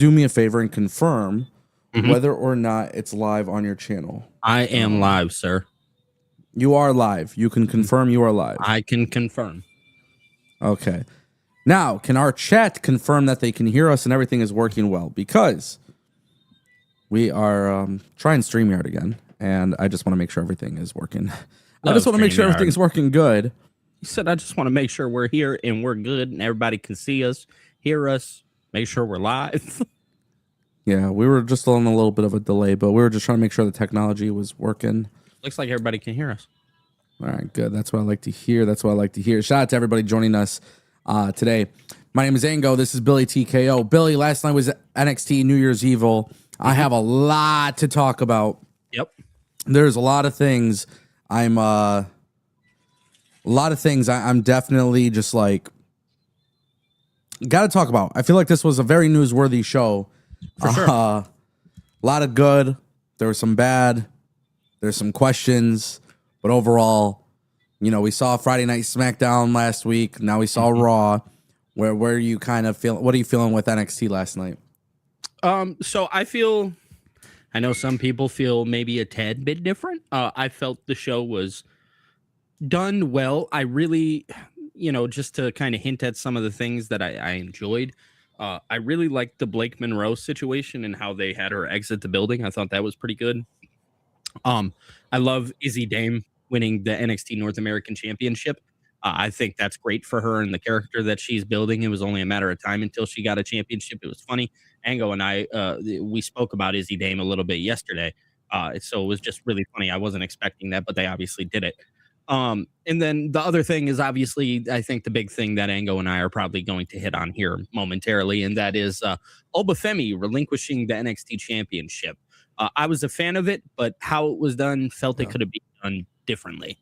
do me a favor and confirm Mhm. whether or not it's live on your channel. I am live, sir. You are live. You can confirm you are live. I can confirm. Okay. Now, can our chat confirm that they can hear us and everything is working well? Because we are trying StreamYard again, and I just want to make sure everything is working. I just want to make sure everything is working good. He said, I just want to make sure we're here and we're good and everybody can see us, hear us, make sure we're live. Yeah, we were just on a little bit of a delay, but we were just trying to make sure the technology was working. Looks like everybody can hear us. All right, good. That's what I like to hear. That's what I like to hear. Shout out to everybody joining us today. My name is Ango. This is Billy TKO. Billy, last night was NXT New Year's Evil. I have a lot to talk about. Yep. There's a lot of things. I'm definitely just like got to talk about. I feel like this was a very newsworthy show. For sure. A lot of good. There was some bad. There's some questions. But overall, you know, we saw Friday Night SmackDown last week. Now we saw Raw. Where are you kind of feeling? What are you feeling with NXT last night? So I know some people feel maybe a tad bit different. I felt the show was done well. I really, just to kind of hint at some of the things that I enjoyed. I really liked the Blake Monroe situation and how they had her exit the building. I thought that was pretty good. I love Izzy Dame winning the NXT North American Championship. I think that's great for her and the character that she's building. It was only a matter of time until she got a championship. It was funny. Ango and I, we spoke about Izzy Dame a little bit yesterday. So it was just really funny. I wasn't expecting that, but they obviously did it. And then the other thing is obviously, I think the big thing that Ango and I are probably going to hit on here momentarily, and that is Obafemi relinquishing the NXT Championship. I was a fan of it, but how it was done, felt it could have been done differently.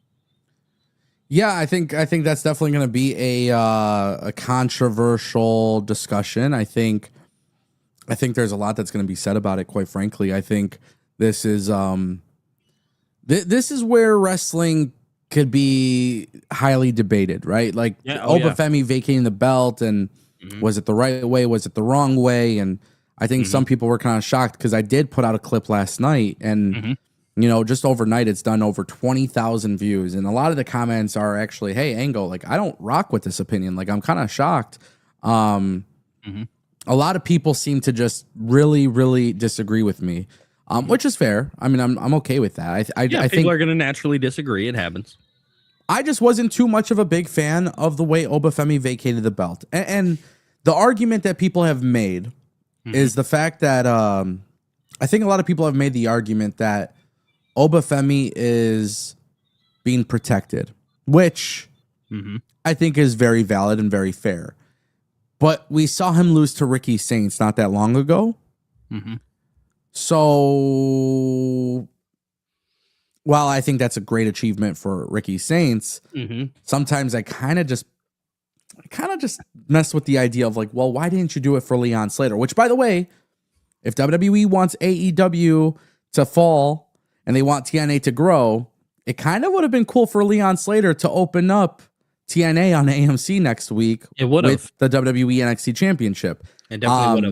Yeah, I think that's definitely going to be a controversial discussion. I think there's a lot that's going to be said about it. Quite frankly, I think this is this is where wrestling could be highly debated, right? Like Obafemi vacating the belt, and was it the right way? Was it the wrong way? And I think some people were kind of shocked because I did put out a clip last night, and just overnight, it's done over 20,000 views. And a lot of the comments are actually, hey, Ango, like, I don't rock with this opinion. Like, I'm kind of shocked. A lot of people seem to just really, really disagree with me, which is fair. I mean, I'm okay with that. I people think are going to naturally disagree. It happens. I just wasn't too much of a big fan of the way Obafemi vacated the belt. And the argument that people have made is the fact that I think a lot of people have made the argument that Obafemi is being protected, which I think is very valid and very fair. But we saw him lose to Ricky Saints not that long ago. So while I think that's a great achievement for Ricky Saints, sometimes I kind of just mess with the idea of like, well, why didn't you do it for Leon Slater? Which, by the way, if WWE wants AEW to fall and they want TNA to grow, it kind of would have been cool for Leon Slater to open up TNA on AMC next week. It would have with the WWE NXT Championship. It definitely would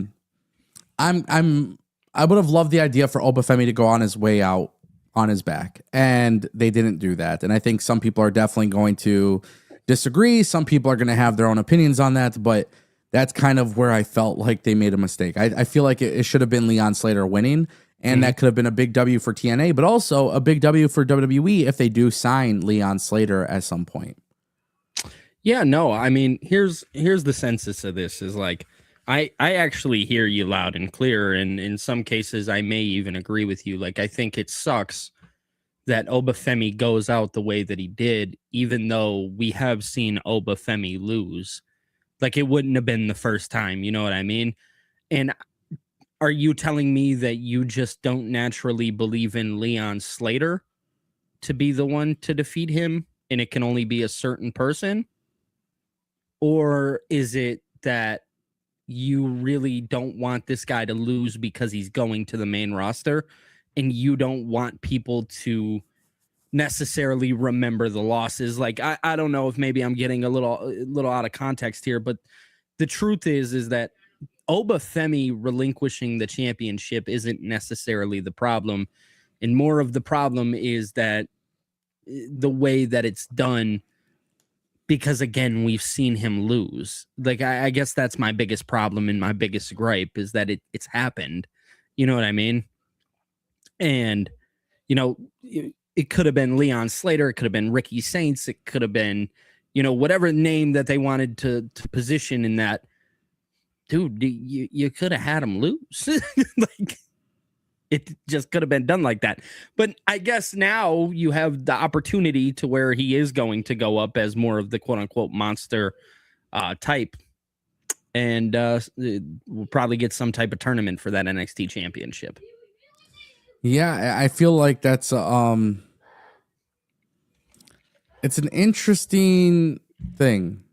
have. I would have loved the idea for Obafemi to go on his way out on his back, and they didn't do that. And I think some people are definitely going to disagree. Some people are going to have their own opinions on that, but that's kind of where I felt like they made a mistake. I feel like it should have been Leon Slater winning. And that could have been a big W for TNA, but also a big W for WWE if they do sign Leon Slater at some point. Yeah, no, I mean, here's the census of this is like, I actually hear you loud and clear. And in some cases, I may even agree with you. Like, I think it sucks that Obafemi goes out the way that he did, even though we have seen Obafemi lose. Like, it wouldn't have been the first time. You know what I mean? And are you telling me that you just don't naturally believe in Leon Slater to be the one to defeat him and it can only be a certain person? Or is it that you really don't want this guy to lose because he's going to the main roster and you don't want people to necessarily remember the losses? Like, I don't know if maybe I'm getting a little out of context here, but the truth is that Obafemi relinquishing the championship isn't necessarily the problem, and more of the problem is that the way that it's done, because again, we've seen him lose. Like, I guess that's my biggest problem and my biggest gripe is that it's happened. You know what I mean? And, it could have been Leon Slater. It could have been Ricky Saints. It could have been, whatever name that they wanted to position in that. Dude, you could have had him lose. Like, it just could have been done like that. But I guess now you have the opportunity to where he is going to go up as more of the quote unquote monster type. And we'll probably get some type of tournament for that NXT championship. Yeah, I feel like that's it's an interesting thing,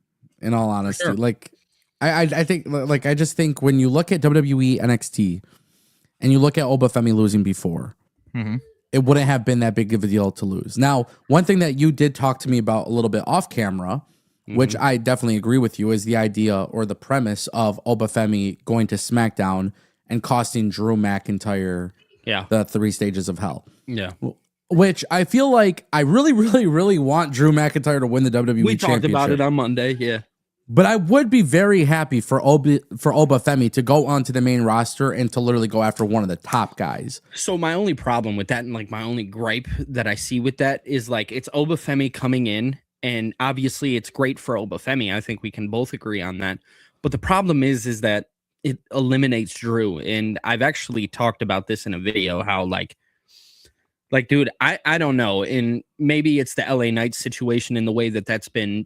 in all honesty. Sure. Like, I think, like, I just think when you look at WWE NXT and you look at Obafemi losing before, it wouldn't have been that big of a deal to lose. Now, one thing that you did talk to me about a little bit off camera, which I definitely agree with you, is the idea or the premise of Obafemi going to SmackDown and costing Drew McIntyre the 3 stages of hell. Yeah. Which I feel like I really, really, really want Drew McIntyre to win the WWE Championship. We talked about it on Monday, yeah. But I would be very happy for Obafemi to go onto the main roster and to literally go after one of the top guys. So my only problem with that, and like my only gripe that I see with that, is like it's Obafemi coming in, and obviously it's great for Obafemi. I think we can both agree on that. But the problem is that it eliminates Drew, and I've actually talked about this in a video. How like, dude, I don't know. And maybe it's the LA Knight situation in the way that that's been,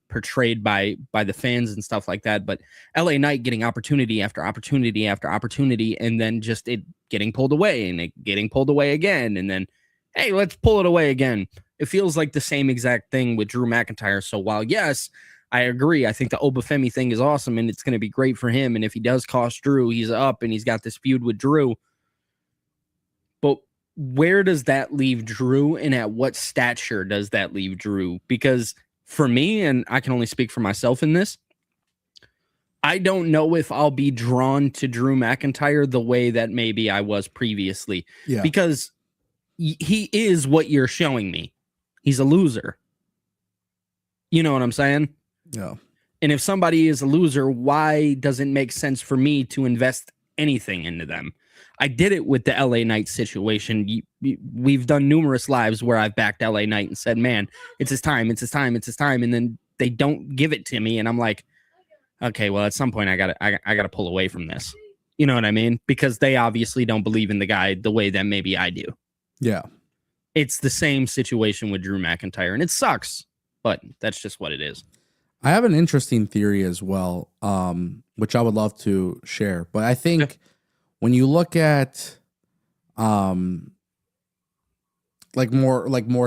portrayed by the fans and stuff like that. But LA Knight getting opportunity after opportunity after opportunity, and then just it getting pulled away and it getting pulled away again. And then, hey, let's pull it away again. It feels like the same exact thing with Drew McIntyre. So while, yes, I agree, I think the Obafemi thing is awesome and it's going to be great for him. And if he does cost Drew, he's up and he's got this feud with Drew. But where does that leave Drew, and at what stature does that leave Drew? Because for me, and I can only speak for myself in this, I don't know if I'll be drawn to Drew McIntyre the way that maybe I was previously. Yeah. Because he is what you're showing me. He's a loser. You know what I'm saying? Yeah. And if somebody is a loser, why does it make sense for me to invest anything into them? I did it with the LA Knight situation. We've done numerous lives where I've backed LA Knight and said, man, it's his time, it's his time, it's his time. And then they don't give it to me. And I'm like, okay, well, at some point I gotta pull away from this. You know what I mean? Because they obviously don't believe in the guy the way that maybe I do. Yeah. It's the same situation with Drew McIntyre, and it sucks, but that's just what it is. I have an interesting theory as well, which I would love to share. But I think when you look at more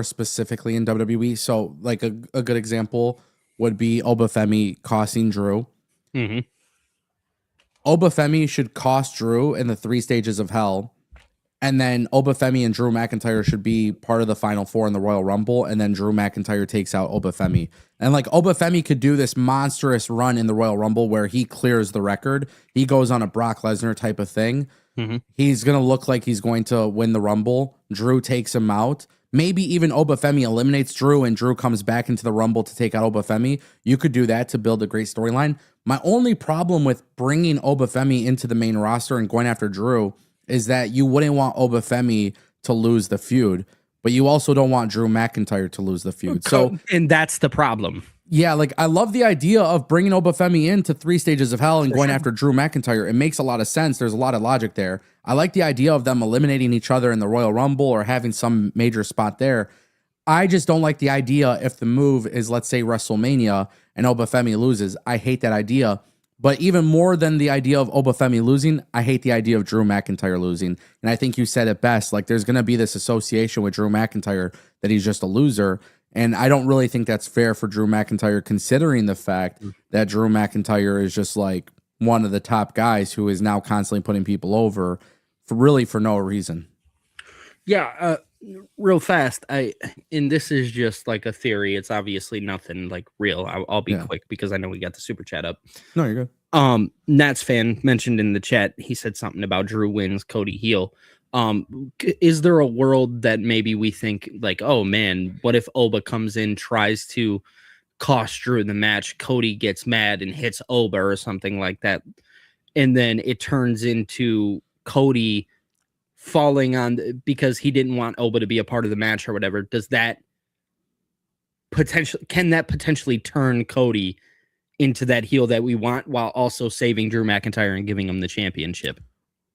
specifically in WWE, so like a good example would be Obafemi costing Drew. Mm-hmm. Obafemi should cost Drew in the 3 stages of hell. And then Obafemi and Drew McIntyre should be part of the Final 4 in the Royal Rumble. And then Drew McIntyre takes out Obafemi. And like Obafemi could do this monstrous run in the Royal Rumble where he clears the record. He goes on a Brock Lesnar type of thing. Mm-hmm. He's going to look like he's going to win the Rumble. Drew takes him out. Maybe even Obafemi eliminates Drew and Drew comes back into the Rumble to take out Obafemi. You could do that to build a great storyline. My only problem with bringing Obafemi into the main roster and going after Drew is that you wouldn't want Obafemi to lose the feud, but you also don't want Drew McIntyre to lose the feud. So, and that's the problem. Yeah, like I love the idea of bringing Obafemi into 3 stages of hell and going after Drew McIntyre. It makes a lot of sense. There's a lot of logic there. I like the idea of them eliminating each other in the Royal Rumble or having some major spot there. I just don't like the idea if the move is, let's say, WrestleMania and Obafemi loses. I hate that idea. But even more than the idea of Obafemi losing, I hate the idea of Drew McIntyre losing. And I think you said it best. Like, there's going to be this association with Drew McIntyre that he's just a loser. And I don't really think that's fair for Drew McIntyre, considering the fact that Drew McIntyre is just like one of the top guys who is now constantly putting people over for no reason. Yeah, real fast. And this is just like a theory. It's obviously nothing like real. I'll be quick because I know we got the super chat up. No, you're good. Nats fan mentioned in the chat, he said something about Drew wins, Cody heel. Is there a world that maybe we think like, oh man, what if Oba comes in, tries to cost Drew the match, Cody gets mad and hits Oba or something like that, and then it turns into Cody falling on because he didn't want Oba to be a part of the match or whatever? Does that potentially turn Cody into that heel that we want while also saving Drew McIntyre and giving him the championship?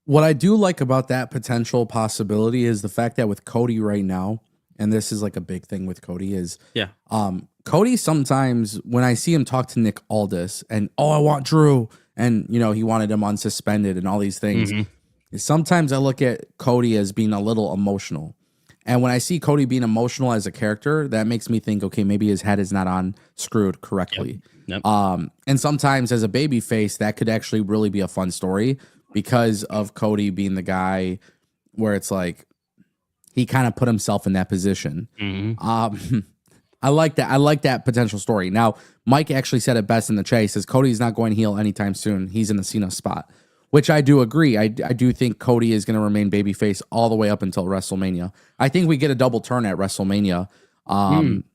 What I do like about that potential possibility is the fact that with Cody right now, and this is like a big thing with Cody, is Cody sometimes when I see him talk to Nick Aldis and I want Drew, and he wanted him unsuspended and all these things. Sometimes I look at Cody as being a little emotional. And when I see Cody being emotional as a character, that makes me think, okay, maybe his head is not on screwed correctly. Yep. And sometimes as a baby face, that could actually really be a fun story because of Cody being the guy where it's like he kind of put himself in that position. I like that. I like that potential story. Now, Mike actually said it best in the chat. He says Cody's not going heel anytime soon. He's in the Cena spot, which I do agree. I do think Cody is going to remain babyface all the way up until WrestleMania. I think we get a double turn at WrestleMania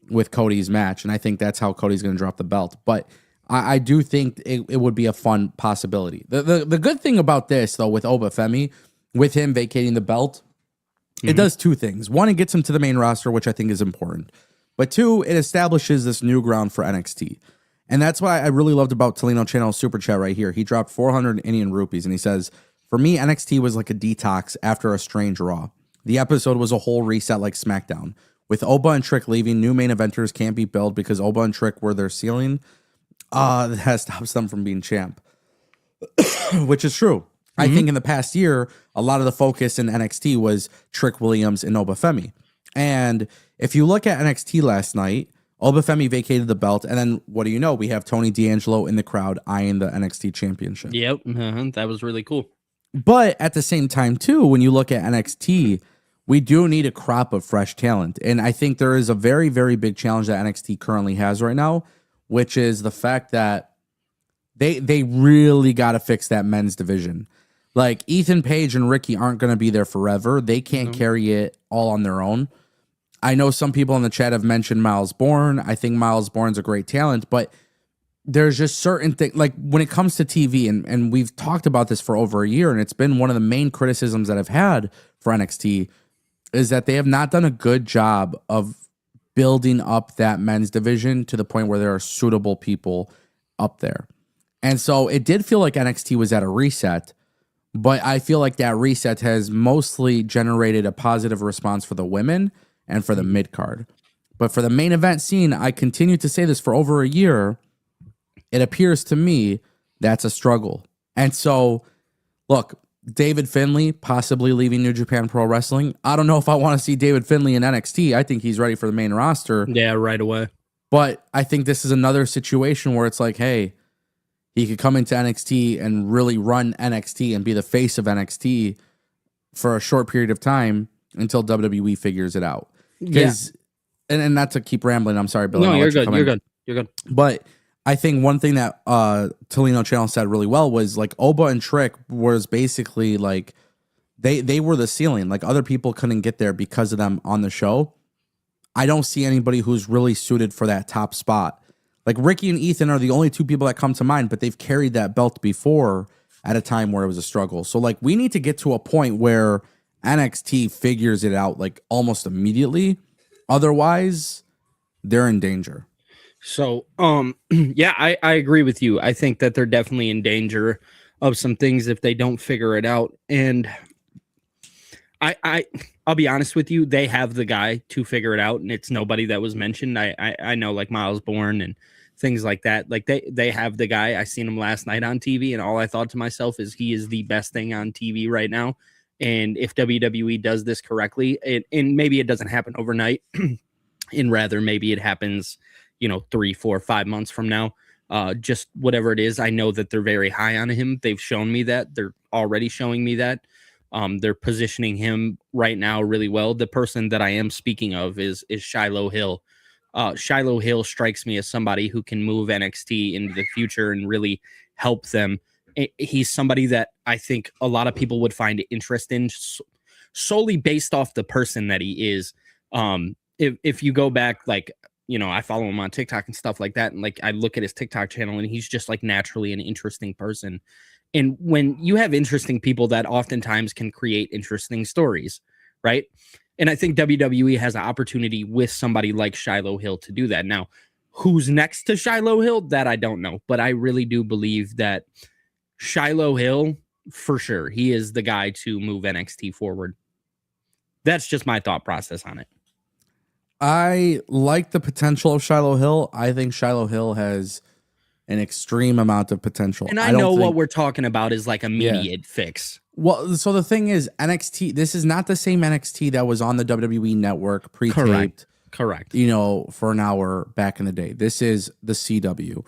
with Cody's match, and I think that's how Cody's going to drop the belt. But I do think it would be a fun possibility. The good thing about this, though, with Oba Femi, with him vacating the belt, it does two things. One, it gets him to the main roster, which I think is important. But two, it establishes this new ground for NXT. And that's what I really loved about Tolino Channel's super chat right here. He dropped 400 Indian rupees, and he says, for me, NXT was like a detox after a strange Raw. The episode was a whole reset like SmackDown. With Oba and Trick leaving, new main eventers can't be billed because Oba and Trick were their ceiling. That stops them from being champ, which is true. I think in the past year, a lot of the focus in NXT was Trick Williams and Oba Femi. And if you look at NXT last night, Oba Femi vacated the belt, and then what do you know? We have Tony D'Angelo in the crowd eyeing the NXT championship. Yep, that was really cool. But at the same time, too, when you look at NXT, we do need a crop of fresh talent. And I think there is a very, very big challenge that NXT currently has right now, which is the fact that they really got to fix that men's division. Like, Ethan Page and Ricky aren't going to be there forever. They can't carry it all on their own. I know some people in the chat have mentioned Miles Bourne. I think Miles Bourne's a great talent, but there's just certain things, like when it comes to TV, and we've talked about this for over a year, and it's been one of the main criticisms that I've had for NXT, is that they have not done a good job of building up that men's division to the point where there are suitable people up there. And so it did feel like NXT was at a reset, but I feel like that reset has mostly generated a positive response for the women and for the mid card. But for the main event scene, I continue to say this for over a year, it appears to me that's a struggle. And so, look, David Finlay possibly leaving New Japan Pro Wrestling. I don't know if I want to see David Finlay in NXT. I think he's ready for the main roster. Yeah, right away. But I think this is another situation where it's like, hey, he could come into NXT and really run NXT and be the face of NXT for a short period of time until WWE figures it out. Because, and not to keep rambling, I'm sorry, Bill. No, you're good. You're good. But I think one thing that Tolino Channel said really well was like Oba and Trick was basically like they were the ceiling. Like other people couldn't get there because of them on the show. I don't see anybody who's really suited for that top spot. Like Ricky and Ethan are the only two people that come to mind, but they've carried that belt before at a time where it was a struggle. So like we need to get to a point where NXT figures it out like almost immediately. Otherwise, they're in danger. So, yeah, I agree with you. I think that they're definitely in danger of some things if they don't figure it out. And I'll be honest with you, they have the guy to figure it out, and it's nobody that was mentioned. I know like Miles Bourne and things like that. Like they have the guy. I seen him last night on TV, and all I thought to myself is he is the best thing on TV right now. And if WWE does this correctly, and maybe it doesn't happen overnight, and rather maybe it happens, 3, 4, 5 months from now, just whatever it is. I know that they're very high on him. They've shown me that. They're already showing me that. They're positioning him right now really well. The person that I am speaking of is Shiloh Hill. Shiloh Hill strikes me as somebody who can move NXT into the future and really help them. He's somebody that I think a lot of people would find interest in solely based off the person that he is. If you go back, like, I follow him on TikTok and stuff like that, and like I look at his TikTok channel, and he's just like naturally an interesting person. And when you have interesting people, that oftentimes can create interesting stories, right? And I think WWE has an opportunity with somebody like Shiloh Hill to do that. Now, who's next to Shiloh Hill? That I don't know, but I really do believe that Shiloh Hill, for sure, he is the guy to move NXT forward. That's just my thought process on it. I like the potential of Shiloh Hill. I think Shiloh Hill has an extreme amount of potential. And I know what we're talking about is like immediate fix. Well, so the thing is, NXT, this is not the same NXT that was on the WWE network pre-taped. Correct. For an hour back in the day. This is the CW.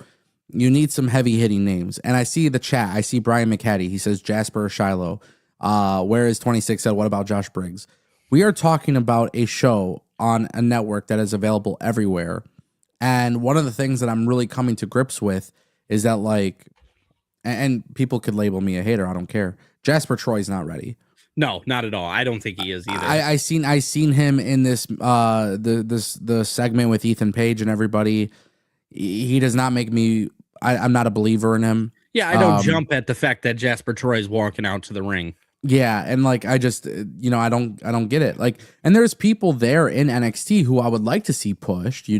You need some heavy hitting names. And I see the chat. I see Brian McHattie. He says Jasper or Shiloh. Where is 26 said, what about Josh Briggs? We are talking about a show on a network that is available everywhere. And one of the things that I'm really coming to grips with is that, like, and people could label me a hater, I don't care. Jasper Troy's not ready. No, not at all. I don't think he is either. I seen him in this the segment with Ethan Page and everybody. He does not make me. I'm not a believer in him. Yeah, I don't jump at the fact that Jasper Troy's walking out to the ring. Yeah, and like I just I don't get it. Like, and there's people there in NXT who I would like to see pushed.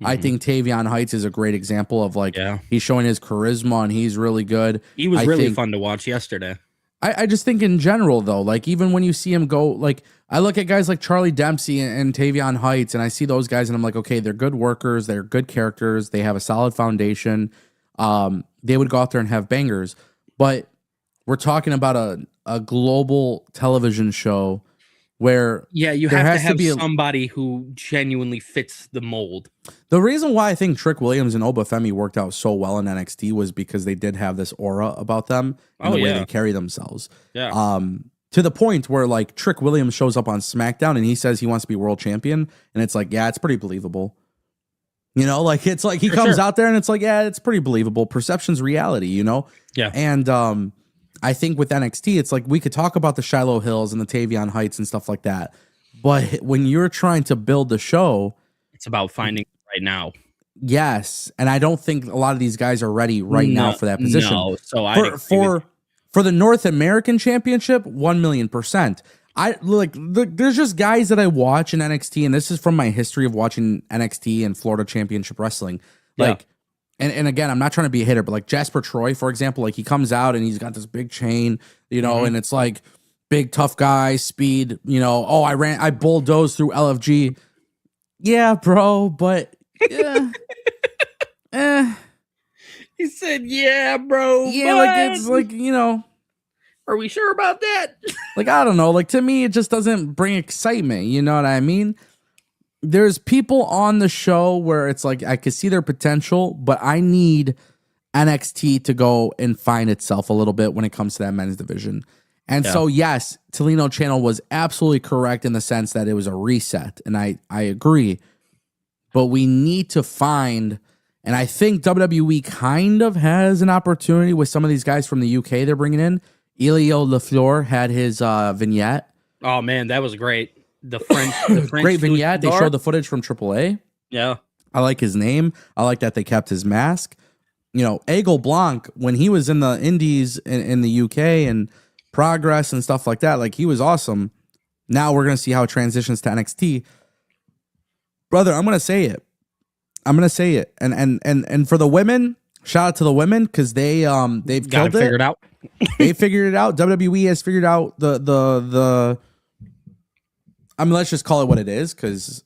I think Tavion Heights is a great example of he's showing his charisma and he's really good. He was really fun to watch yesterday. I just think in general though, like even when you see him go, like I look at guys like Charlie Dempsey and Tavion Heights, and I see those guys and I'm like, okay, they're good workers, they're good characters, they have a solid foundation. They would go out there and have bangers, but we're talking about a global television show where you have to have somebody who genuinely fits the mold. The reason why I think Trick Williams and Obafemi worked out so well in NXT was because they did have this aura about them and the way they carry themselves. Yeah. To the point where like Trick Williams shows up on SmackDown and he says he wants to be world champion, and it's like, yeah, it's pretty believable. Like it's like he comes out there and it's like, yeah, it's pretty believable. Perception's reality, Yeah. And I think with NXT, it's like we could talk about the Shiloh Hills and the Tavion Heights and stuff like that. But when you're trying to build the show, it's about finding right now. Yes. And I don't think a lot of these guys are ready now for that position. No. So for the North American Championship, 1,000,000%. There's just guys that I watch in NXT, and this is from my history of watching NXT and Florida Championship Wrestling. And again, I'm not trying to be a hitter, but like Jasper Troy, for example, like he comes out and he's got this big chain, and it's like big tough guy, speed, I bulldozed through LFG. Yeah, bro, but yeah. He said, yeah, bro. Yeah, like it's like, are we sure about that? Like, I don't know. Like, to me, it just doesn't bring excitement. You know what I mean? There's people on the show where it's like I could see their potential, but I need NXT to go and find itself a little bit when it comes to that men's division. And so, yes, Tolino Channel was absolutely correct in the sense that it was a reset, and I agree. But we need to find, and I think WWE kind of has an opportunity with some of these guys from the UK they're bringing in. Elio LaFleur had his vignette. Oh, man, that was great. The French great vignette. They showed the footage from AAA. Yeah. I like his name. I like that they kept his mask. Eagle Blanc, when he was in the Indies in the UK and Progress and stuff like that, like he was awesome. Now we're going to see how it transitions to NXT. Brother, I'm going to say it. And for the women, shout out to the women because they've got it figured out. They figured it out. WWE has figured out the let's just call it what it is, because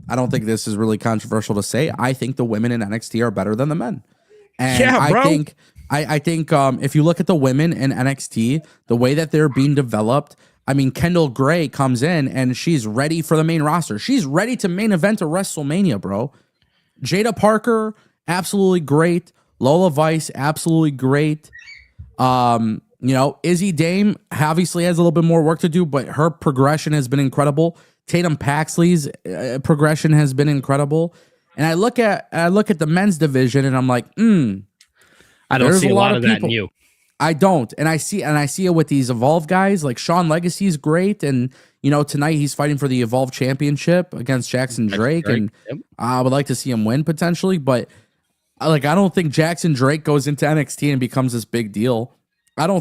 I don't think this is really controversial to say. I think the women in NXT are better than the men. And bro. I think if you look at the women in NXT, the way that they're being developed, I mean, Kendall Gray comes in and she's ready for the main roster. She's ready to main event a WrestleMania, bro. Jada Parker, absolutely great. Lola Vice, absolutely great. Izzy Dame obviously has a little bit more work to do, but her progression has been incredible. Tatum Paxley's progression has been incredible. And I look at the men's division and I'm like, I don't see a lot of that in you. I don't. And I see it with these Evolve guys. Like Sean Legacy is great. And, tonight he's fighting for the Evolve championship against Jackson Drake. And Yep. I would like to see him win potentially. But I don't think Jackson Drake goes into NXT and becomes this big deal. There's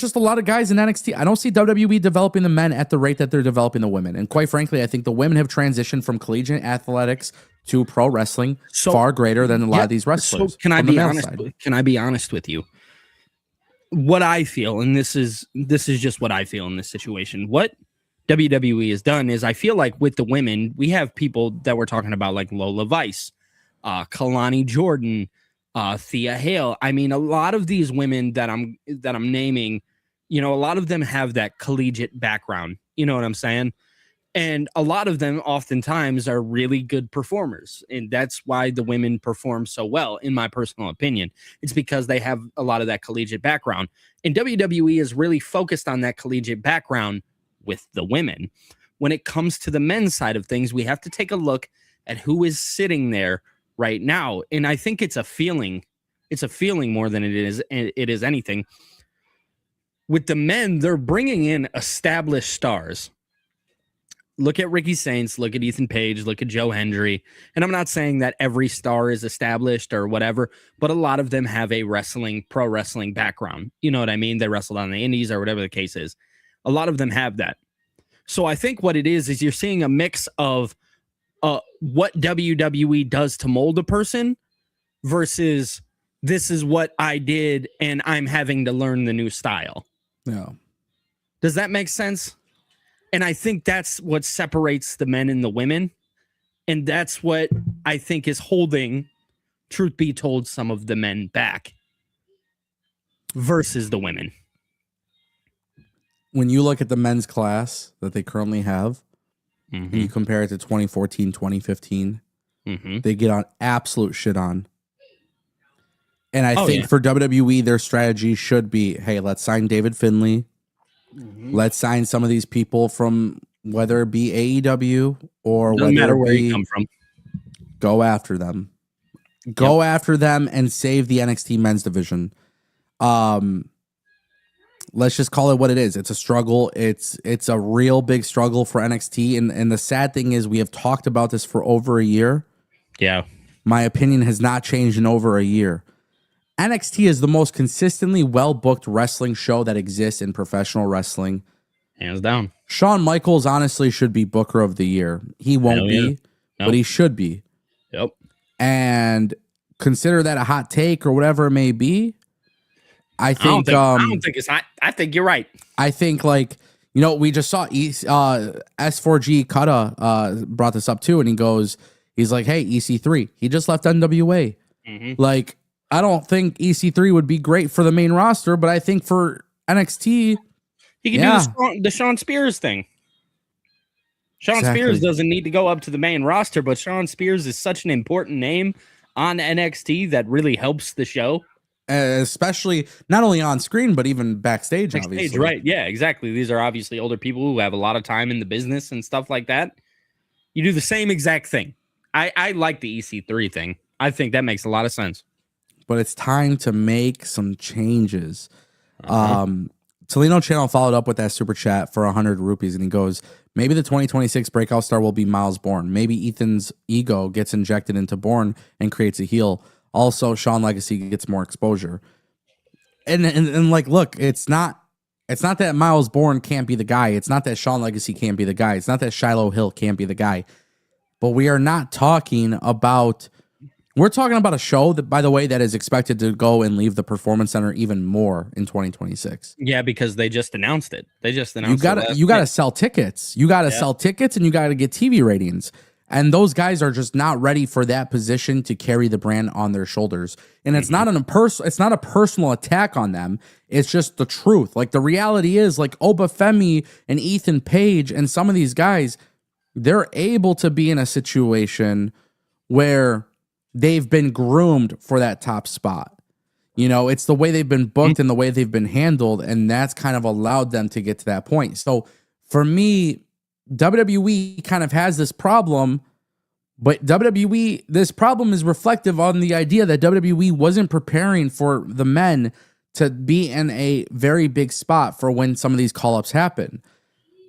just a lot of guys in NXT. I don't see WWE developing the men at the rate that they're developing the women. And quite frankly, I think the women have transitioned from collegiate athletics to pro wrestling far greater than a lot of these wrestlers. So can I be honest? Can I be honest with you? What I feel, and this is just what I feel in this situation. What WWE has done is, I feel like with the women, we have people that we're talking about like Lola Vice, Kalani Jordan, Thea Hale. I mean, a lot of these women that I'm naming, a lot of them have that collegiate background. You know what I'm saying? And a lot of them oftentimes are really good performers. And that's why the women perform so well, in my personal opinion. It's because they have a lot of that collegiate background. And WWE is really focused on that collegiate background with the women. When it comes to the men's side of things, we have to take a look at who is sitting there right now. And I think it's a feeling. It's a feeling more than it is anything. With the men, they're bringing in established stars. Look at Ricky Saints, look at Ethan Page, look at Joe Hendry. And I'm not saying that every star is established or whatever, but a lot of them have a pro wrestling background. You know what I mean? They wrestled on the indies or whatever the case is. A lot of them have that. So I think what it is you're seeing a mix of what WWE does to mold a person versus this is what I did and I'm having to learn the new style. Yeah. Does that make sense? And I think that's what separates the men and the women. And that's what I think is holding, truth be told, some of the men back versus the women. When you look at the men's class that they currently have, and you compare it to 2014, 2015, they get on absolute shit on. And I think for WWE, their strategy should be, hey, let's sign David Finlay. Let's sign some of these people from whether it be AEW or doesn't matter where you come from. Go after them. Go after them and save the NXT men's division. Let's just call it what it is. It's a struggle. It's a real big struggle for NXT. And the sad thing is we have talked about this for over a year. Yeah. My opinion has not changed in over a year. NXT is the most consistently well-booked wrestling show that exists in professional wrestling. Hands down. Shawn Michaels honestly should be Booker of the Year. He won't be, but he should be. Yep. And consider that a hot take or whatever it may be. I don't think it's hot. I think you're right. I think we just saw S4G Kata brought this up too, and he's like, hey, EC3, he just left NWA. I don't think EC3 would be great for the main roster, but I think for NXT, he can do the Shawn Spears thing. Shawn Spears doesn't need to go up to the main roster, but Shawn Spears is such an important name on NXT that really helps the show. Especially not only on screen, but even backstage, obviously. Right. Yeah, exactly. These are obviously older people who have a lot of time in the business and stuff like that. You do the same exact thing. I like the EC3 thing. I think that makes a lot of sense. But it's time to make some changes. Tolino Channel followed up with that super chat for 100 rupees, and he goes, maybe the 2026 breakout star will be Miles Bourne. Maybe Ethan's ego gets injected into Bourne and creates a heel. Also, Sean Legacy gets more exposure. And look, it's not that Miles Bourne can't be the guy. It's not that Sean Legacy can't be the guy. It's not that Shiloh Hill can't be the guy. But we are not talking about... We're talking about a show that, by the way, that is expected to go and leave the Performance Center even more in 2026. Yeah, because they just announced it. You gotta sell tickets. You gotta sell tickets, and you gotta get TV ratings. And those guys are just not ready for that position to carry the brand on their shoulders. And it's not a personal attack on them. It's just the truth. Like, the reality is, like, Obafemi and Ethan Page and some of these guys, they're able to be in a situation where they've been groomed for that top spot. It's the way they've been booked and the way they've been handled, and that's kind of allowed them to get to that point. So for me, WWE kind of has this problem But WWE, this problem is reflective on the idea that WWE wasn't preparing for the men to be in a very big spot for when some of these call-ups happen.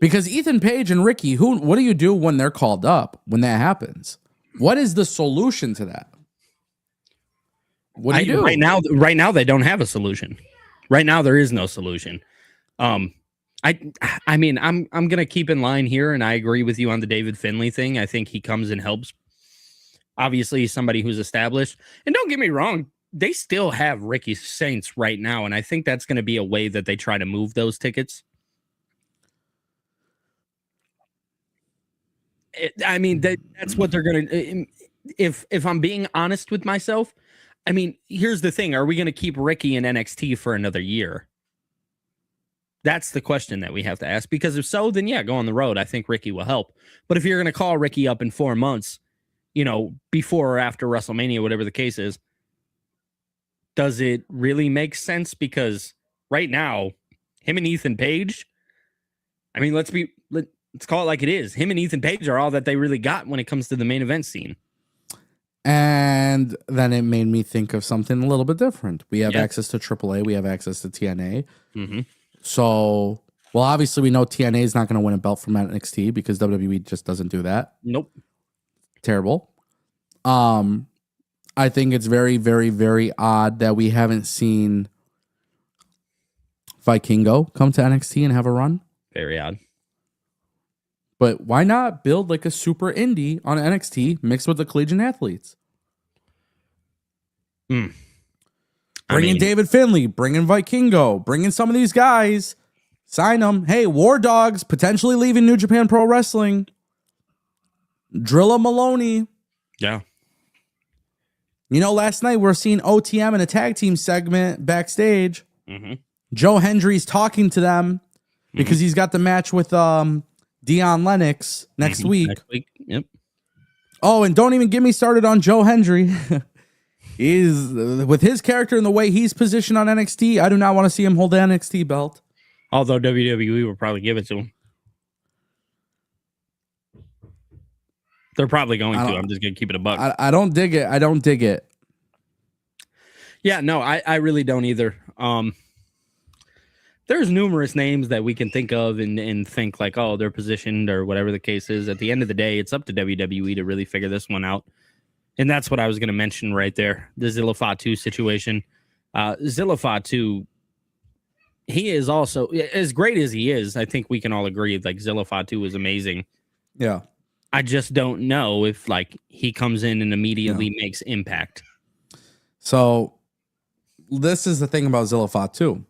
Because Ethan Page and Ricky, what do you do when they're called up, when that happens? What is the solution to that? What do you do? Right now, they don't have a solution. Right now, there is no solution. I mean, I'm gonna keep in line here, and I agree with you on the David Finlay thing. I think he comes and helps. Obviously, he's somebody who's established, and don't get me wrong, they still have Ricky Saints right now, and I think that's going to be a way that they try to move those tickets. That's what they're gonna. If I'm being honest with myself, I mean, here's the thing: are we gonna keep Ricky in NXT for another year? That's the question that we have to ask. Because if so, then yeah, go on the road. I think Ricky will help. But if you're gonna call Ricky up in 4 months, before or after WrestleMania, whatever the case is, does it really make sense? Because right now, him and Ethan Page. I mean, let's call it like it is. Him and Ethan Page are all that they really got when it comes to the main event scene. And then it made me think of something a little bit different. We have access to AAA. We have access to TNA. Mm-hmm. So, well, obviously we know TNA is not going to win a belt from NXT because WWE just doesn't do that. Nope. Terrible. I think it's very, very, very odd that we haven't seen Vikingo come to NXT and have a run. Very odd. But why not build like a super indie on NXT mixed with the collegiate athletes? Bring in David Finlay, bring in Vikingo, bring in some of these guys, sign them. Hey, War Dogs potentially leaving New Japan Pro Wrestling. Drilla Maloney. Yeah. Last night we're seeing OTM in a tag team segment backstage. Mm-hmm. Joe Hendry's talking to them because he's got the match with Dion Lennox next week. Yep. Oh, and don't even get me started on Joe Hendry. He's with his character and the way he's positioned on NXT. I do not want to see him hold the NXT belt. Although WWE will probably give it to him. They're probably going to. I'm just going to keep it a buck. I don't dig it. I don't dig it. Yeah, no, I really don't either. There's numerous names that we can think of and think like, oh, they're positioned or whatever the case is. At the end of the day, it's up to WWE to really figure this one out. And that's what I was going to mention right there. The Zilla Fatu situation. Zilla Fatu, he is also, as great as he is, I think we can all agree, like, Zilla Fatu is amazing. Yeah. I just don't know if, like, he comes in and immediately makes impact. So, this is the thing about Zilla Fatu.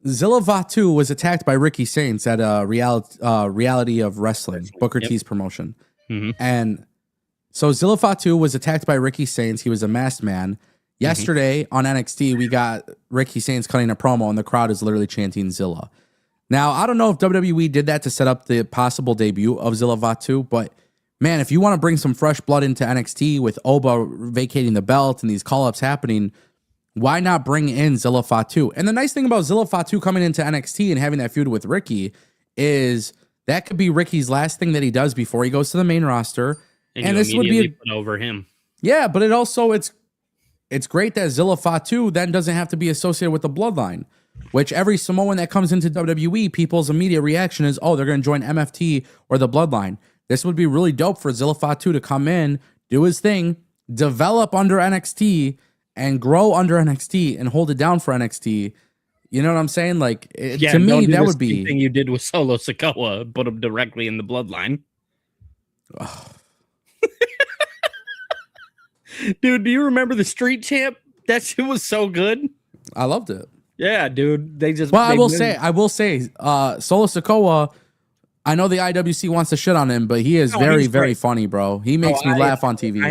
Zilla Fatu was attacked by Ricky Saints at a reality of wrestling, Booker T's promotion. Mm-hmm. And so Zilla Fatu was attacked by Ricky Saints. He was a masked man. Yesterday on NXT, we got Ricky Saints cutting a promo, and the crowd is literally chanting Zilla. Now, I don't know if WWE did that to set up the possible debut of Zilla Fatu, but man, if you want to bring some fresh blood into NXT with Oba vacating the belt and these call-ups happening, why not bring in Zilla Fatu? And the nice thing about Zilla Fatu coming into NXT and having that feud with Ricky is that could be Ricky's last thing that he does before he goes to the main roster. And this would be put over him. Yeah, but it's great that Zilla Fatu then doesn't have to be associated with the bloodline, which every Samoan that comes into WWE, people's immediate reaction is, oh, they're going to join MFT or the bloodline. This would be really dope for Zilla Fatu to come in, do his thing, develop under NXT, and grow under NXT and hold it down for NXT. You know what I'm saying? Like, to me, that would be thing you did with Solo Sikoa, put him directly in the bloodline. Dude, do you remember the Street Champ? That shit was so good. I loved it. Yeah, dude. I will say, Solo Sikoa, I know the IWC wants to shit on him, but he is very funny, bro. He makes me laugh on TV.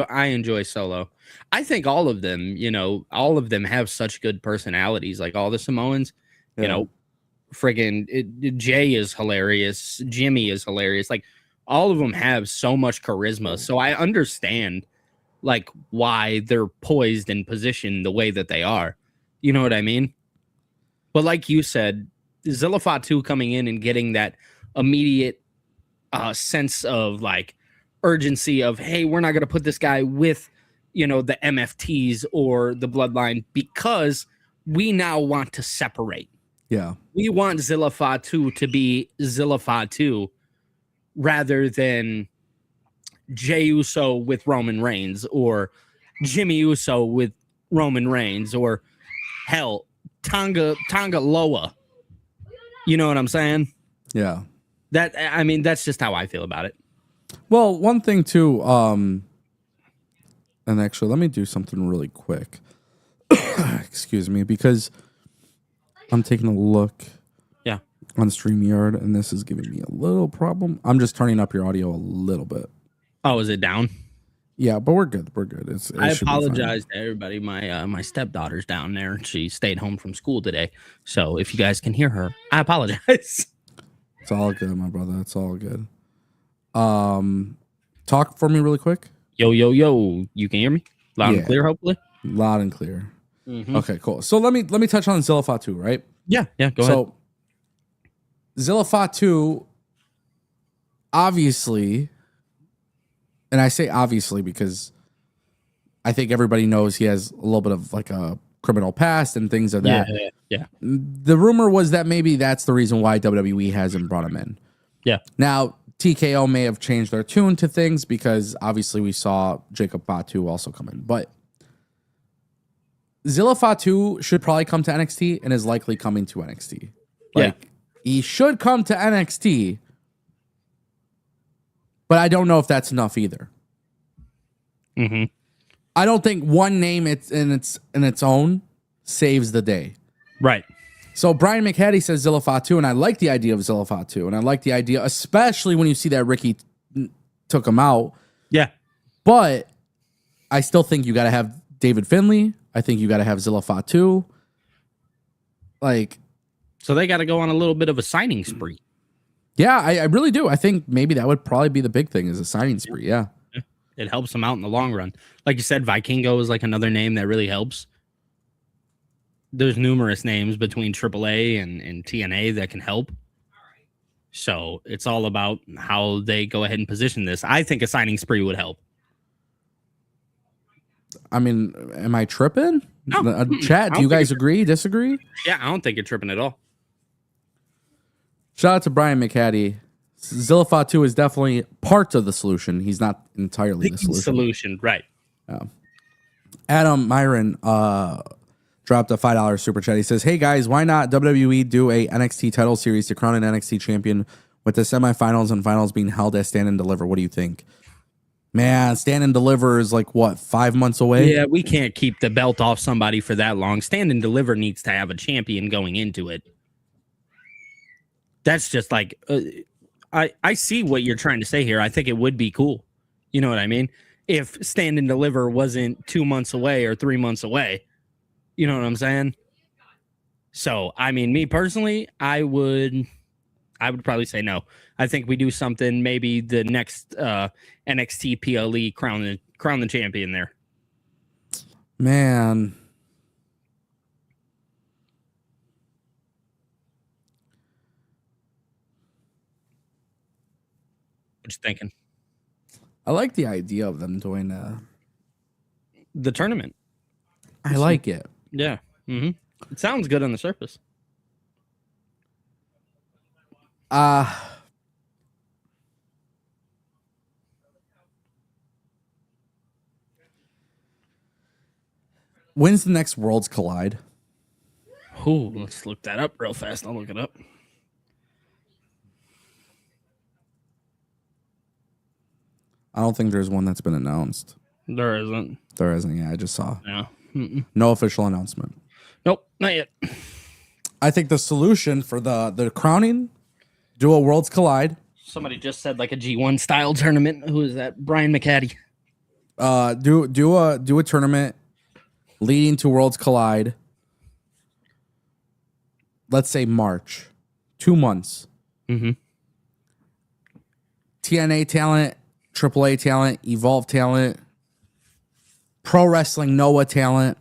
I enjoy Solo. I think all of them, have such good personalities. Like all the Samoans, friggin' Jay is hilarious. Jimmy is hilarious. Like all of them have so much charisma. So I understand like why they're poised and positioned the way that they are. You know what I mean? But like you said, Zilla Fatu coming in and getting that immediate sense of like urgency of, hey, we're not going to put this guy with, you know, the MFTs or the Bloodline because we now want to separate. Yeah. We want Zilla Fatu to be Zilla Fatu rather than Jey Uso with Roman Reigns or Jimmy Uso with Roman Reigns or hell, Tonga Loa. You know what I'm saying? Yeah. That's just how I feel about it. Well, one thing too, and actually, let me do something really quick. Excuse me, because I'm taking a look. Yeah. On StreamYard, and this is giving me a little problem. I'm just turning up your audio a little bit. Oh, is it down? Yeah, but we're good. We're good. I apologize to everybody. My stepdaughter's down there. She stayed home from school today. So if you guys can hear her, I apologize. It's all good, my brother. It's all good. Talk for me really quick. Yo. You can hear me? Loud and clear, hopefully? Loud and clear. Mm-hmm. Okay, cool. So let me touch on Zilla Fatu, right? Yeah, go ahead. So Zilla Fatu, obviously, and I say obviously because I think everybody knows he has a little bit of like a criminal past and things of that. Yeah. The rumor was that maybe that's the reason why WWE hasn't brought him in. Yeah. Now, TKO may have changed their tune to things because obviously we saw Jacob Fatu also come in. But Zilla Fatu should probably come to NXT and is likely coming to NXT. Like, he should come to NXT, but I don't know if that's enough either. Mm-hmm. I don't think one name in its own saves the day. Right. So Brian McHattie says Zilla Fatu, and I like the idea of Zilla Fatu, and I like the idea, especially when you see that Ricky took him out. Yeah. But I still think you got to have David Finlay. I think you got to have Zilla Fatu. Like, so they got to go on a little bit of a signing spree. Yeah, I really do. I think maybe that would probably be the big thing is a signing spree. Yeah. It helps them out in the long run. Like you said, Vikingo is like another name that really helps. There's numerous names between AAA and TNA that can help. So it's all about how they go ahead and position this. I think a signing spree would help. I mean, am I tripping? No. Chat, do you guys agree, disagree? Yeah, I don't think you're tripping at all. Shout out to Brian McHattie. Zilla Fatu is definitely part of the solution. He's not entirely the solution. Right. Adam Myron dropped a $5 super chat. He says, "Hey guys, why not WWE do a NXT title series to crown an NXT champion with the semifinals and finals being held at Stand and Deliver? What do you think?" Man, Stand and Deliver is like what, 5 months away? Yeah, we can't keep the belt off somebody for that long. Stand and Deliver needs to have a champion going into it. That's just like I see what you're trying to say here. I think it would be cool. You know what I mean? If Stand and Deliver wasn't 2 months away or 3 months away. You know what I'm saying? So, I mean, me personally, I would probably say no. I think we do something, maybe the next NXT PLE crown the champion there. Man. What you thinking? I like the idea of them doing the tournament. I like it. Yeah. Mm-hmm. It sounds good on the surface. When's the next Worlds Collide? Ooh, let's look that up real fast. I'll look it up. I don't think there's one that's been announced. There isn't. There isn't. Yeah, I just saw. No. No official announcement. Nope, not yet. I think the solution for the crowning, do a Worlds Collide. Somebody just said like a G1 style tournament. Who is that? Brian McHattie. Do a tournament leading to Worlds Collide. Let's say March, 2 months. Mm-hmm. TNA talent, AAA talent, Evolve talent, Pro Wrestling Noah talent,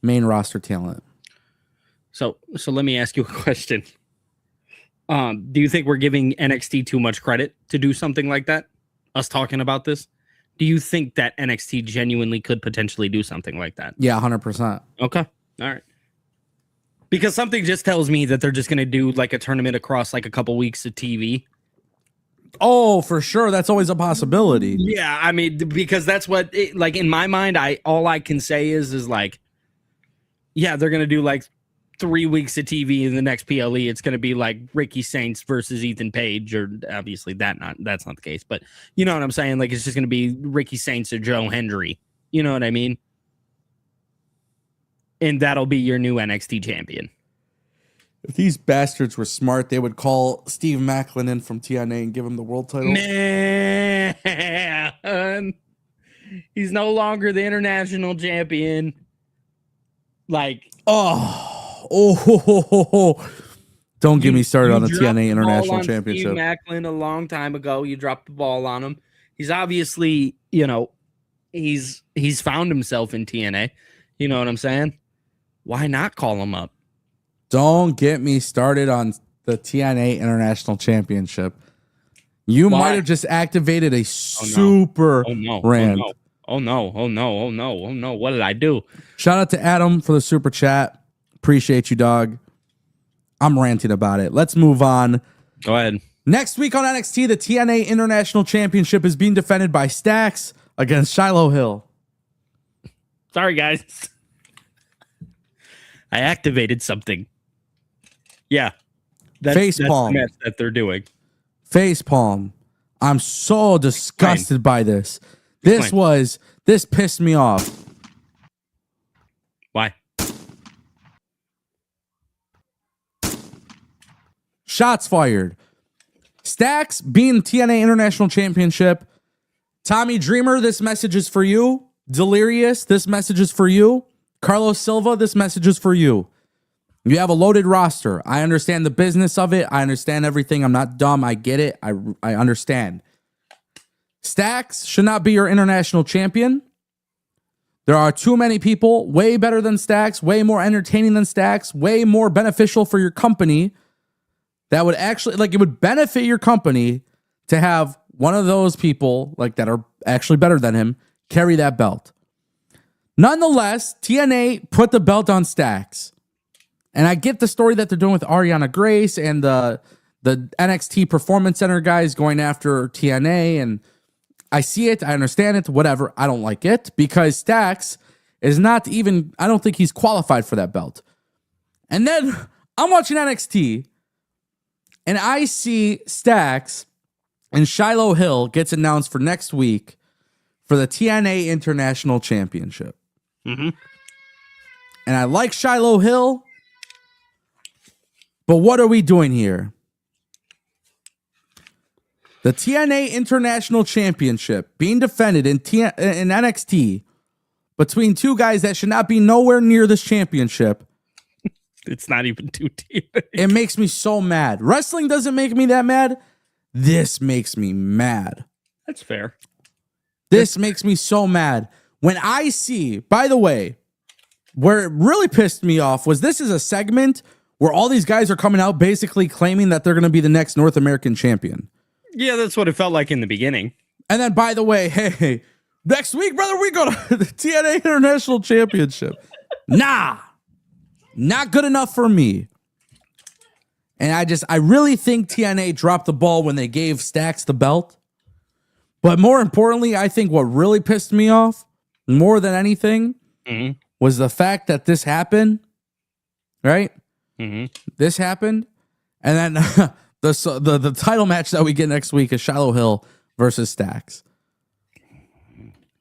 main roster talent. So let me ask you a question. Do you think we're giving NXT too much credit to do something like that? us talking about this, do you think that NXT genuinely could potentially do something like that? Yeah, 100%. Okay. All right. Because something just tells me that they're just going to do like a tournament across like a couple weeks of TV. Oh, for sure. That's always a possibility. Yeah, I mean, because that's what, like in my mind, all I can say is like, yeah, they're going to do like 3 weeks of TV in the next PLE. It's going to be like Ricky Saints versus Ethan Page, or obviously that's not the case, but you know what I'm saying? Like, it's just going to be Ricky Saints or Joe Hendry. You know what I mean? And that'll be your new NXT champion. If these bastards were smart, they would call Steve Macklin in from TNA and give him the world title. Man, he's no longer the international champion. Like, don't get me started on the dropped TNA the International ball on Championship. Steve Macklin a long time ago. You dropped the ball on him. He's obviously, you know, he's found himself in TNA. You know what I'm saying? Why not call him up? Don't get me started on the TNA International Championship. You might have just activated a super rant. Oh no. What did I do? Shout out to Adam for the super chat. Appreciate you, dog. I'm ranting about it. Let's move on. Go ahead. Next week on NXT, the TNA International Championship is being defended by Stax against Shiloh Hill. Sorry, guys. I activated something. Yeah. That's the match that they're doing. Facepalm. I'm so disgusted by this. This pissed me off. Why? Shots fired. Stax being TNA International Championship. Tommy Dreamer, this message is for you. Delirious, this message is for you. Carlos Silva, this message is for you. You have a loaded roster. I understand the business of it. I understand everything. I'm not dumb. I get it. I understand. Stax should not be your international champion. There are too many people way better than Stax, way more entertaining than Stax, way more beneficial for your company that would actually, like, it would benefit your company to have one of those people, like, that are actually better than him carry that belt. Nonetheless, TNA put the belt on Stax. And I get the story that they're doing with Ariana Grace and the NXT Performance Center guys going after TNA. And I see it. I understand it. Whatever. I don't like it because Stax is not even, I don't think he's qualified for that belt. And then I'm watching NXT and I see Stax and Shiloh Hill gets announced for next week for the TNA International Championship. Mm-hmm. And I like Shiloh Hill. But what are we doing here? The TNA International Championship being defended in NXT between two guys that should not be nowhere near this championship. It's not even too deep. It makes me so mad. Wrestling doesn't make me that mad. This makes me mad. That's fair. This makes me so mad. When I see, by the way, where it really pissed me off was this is a segment where all these guys are coming out basically claiming that they're going to be the next North American champion. Yeah, that's what it felt like in the beginning. And then, by the way, hey, next week, brother, we go to the TNA International Championship. Nah, not good enough for me. And I really think TNA dropped the ball when they gave Stax the belt. But more importantly, I think what really pissed me off more than anything was the fact that this happened, right? Mm-hmm. This happened, and then the title match that we get next week is Shiloh Hill versus Stax.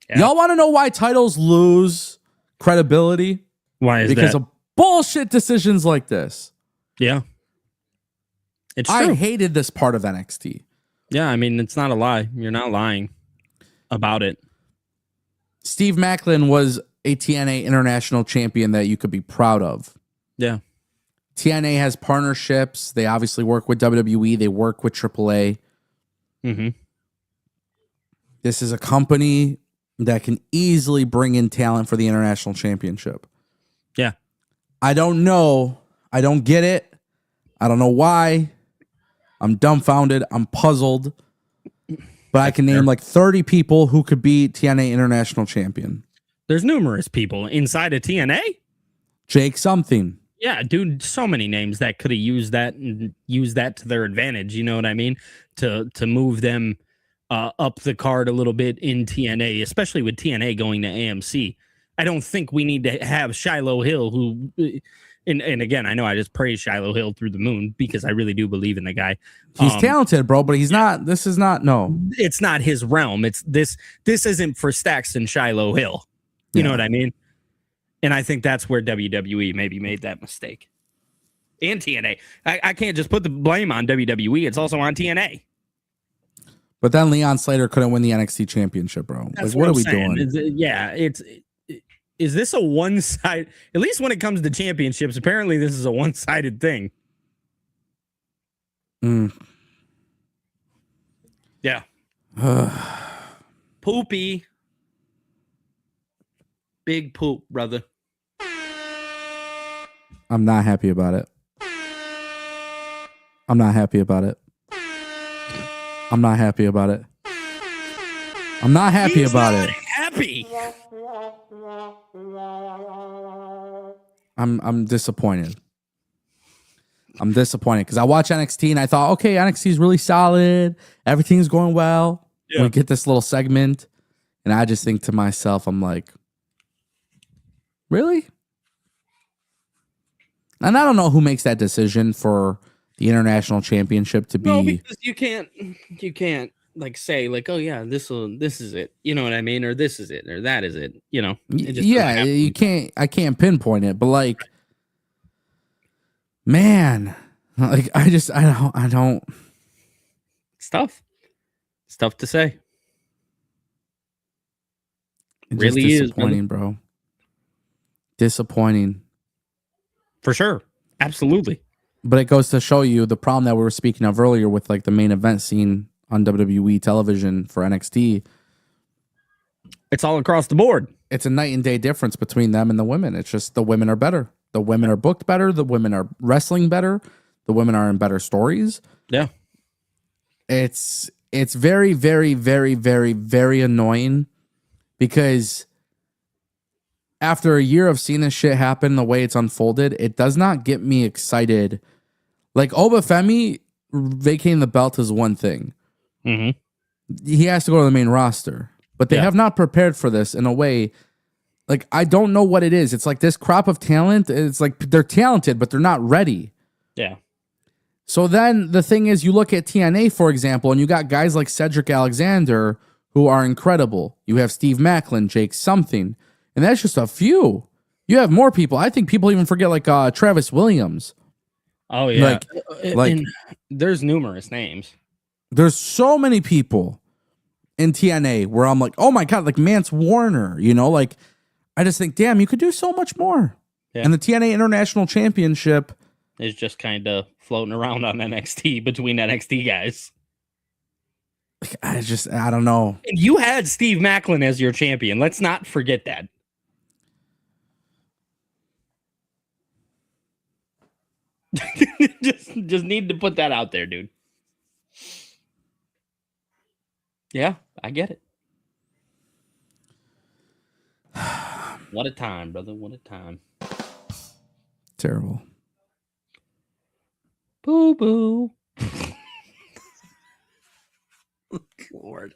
Yeah. Y'all want to know why titles lose credibility? Why is because that? of bullshit decisions like this. Yeah, it's true. I hated this part of NXT. Yeah, I mean, it's not a lie. You're not lying about it. Steve Macklin was a TNA International Champion that you could be proud of. Yeah. TNA has partnerships. They obviously work with WWE. They work with AAA. Mm-hmm. This is a company that can easily bring in talent for the International Championship. Yeah. I don't know. I don't get it. I don't know why. I'm dumbfounded. I'm puzzled. but I can name like 30 people who could be TNA International Champion. There's numerous people inside of TNA. Jake something. Yeah, dude, so many names that could have used that and used that to their advantage. You know what I mean? To move them up the card a little bit in TNA, especially with TNA going to AMC. I don't think we need to have Shiloh Hill, who, and again, I know I just praised Shiloh Hill through the moon because I really do believe in the guy. He's talented, bro, but he's not. This is not. No, it's not his realm. It's this. This isn't for Stacks and Shiloh Hill. You know what I mean? And I think that's where WWE maybe made that mistake. And TNA. I can't just put the blame on WWE. It's also on TNA. But then Leon Slater couldn't win the NXT championship, bro. That's like, what are we saying. doing? Is this a one-sided? At least when it comes to championships, apparently this is a one-sided thing. Yeah. Poopy. Big poop, brother. I'm not happy about it. I'm not happy about it. I'm not happy about it. I'm not happy about it. Happy. I'm disappointed. I'm disappointed because I watch NXT and I thought, okay, NXT is really solid. Everything's going well. Yeah. We get this little segment, and I just think to myself, I'm like, really? And I don't know who makes that decision for the international championship to be. No, because you can't like say like, oh yeah, this is it. You know what I mean? Or this is it, or that is it. You know? Yeah, you can't. I can't pinpoint it, but like, man, like I don't. It's tough. It's tough to say. It really is disappointing, bro. Disappointing. For sure. Absolutely. But it goes to show you the problem that we were speaking of earlier with like the main event scene on WWE television for NXT. It's all across the board. It's a night and day difference between them and the women. It's just the women are better. The women are booked better. The women are wrestling better. The women are in better stories. Yeah. It's very, very, very, very, very annoying because after a year of seeing this shit happen the way it's unfolded, it does not get me excited. Like Obafemi vacating the belt is one thing. Mm-hmm. He has to go to the main roster, but they have not prepared for this in a way. Like, I don't know what it is. It's like this crop of talent. It's like they're talented, but they're not ready. Yeah. So then the thing is, you look at TNA, for example, and you got guys like Cedric Alexander who are incredible. You have Steve Macklin, Jake something. And that's just a few. You have more people. I think people even forget like Travis Williams. Oh yeah. Like there's numerous names. There's so many people in TNA where I'm like, oh my God, like Mance Warner, you know, like I just think, damn, you could do so much more. Yeah. And the TNA International Championship is just kind of floating around on NXT between NXT guys. I don't know. And you had Steve Macklin as your champion. Let's not forget that. just need to put that out there, dude. Yeah, I get it. What a time, brother. What a time. Terrible. Boo boo. Lord.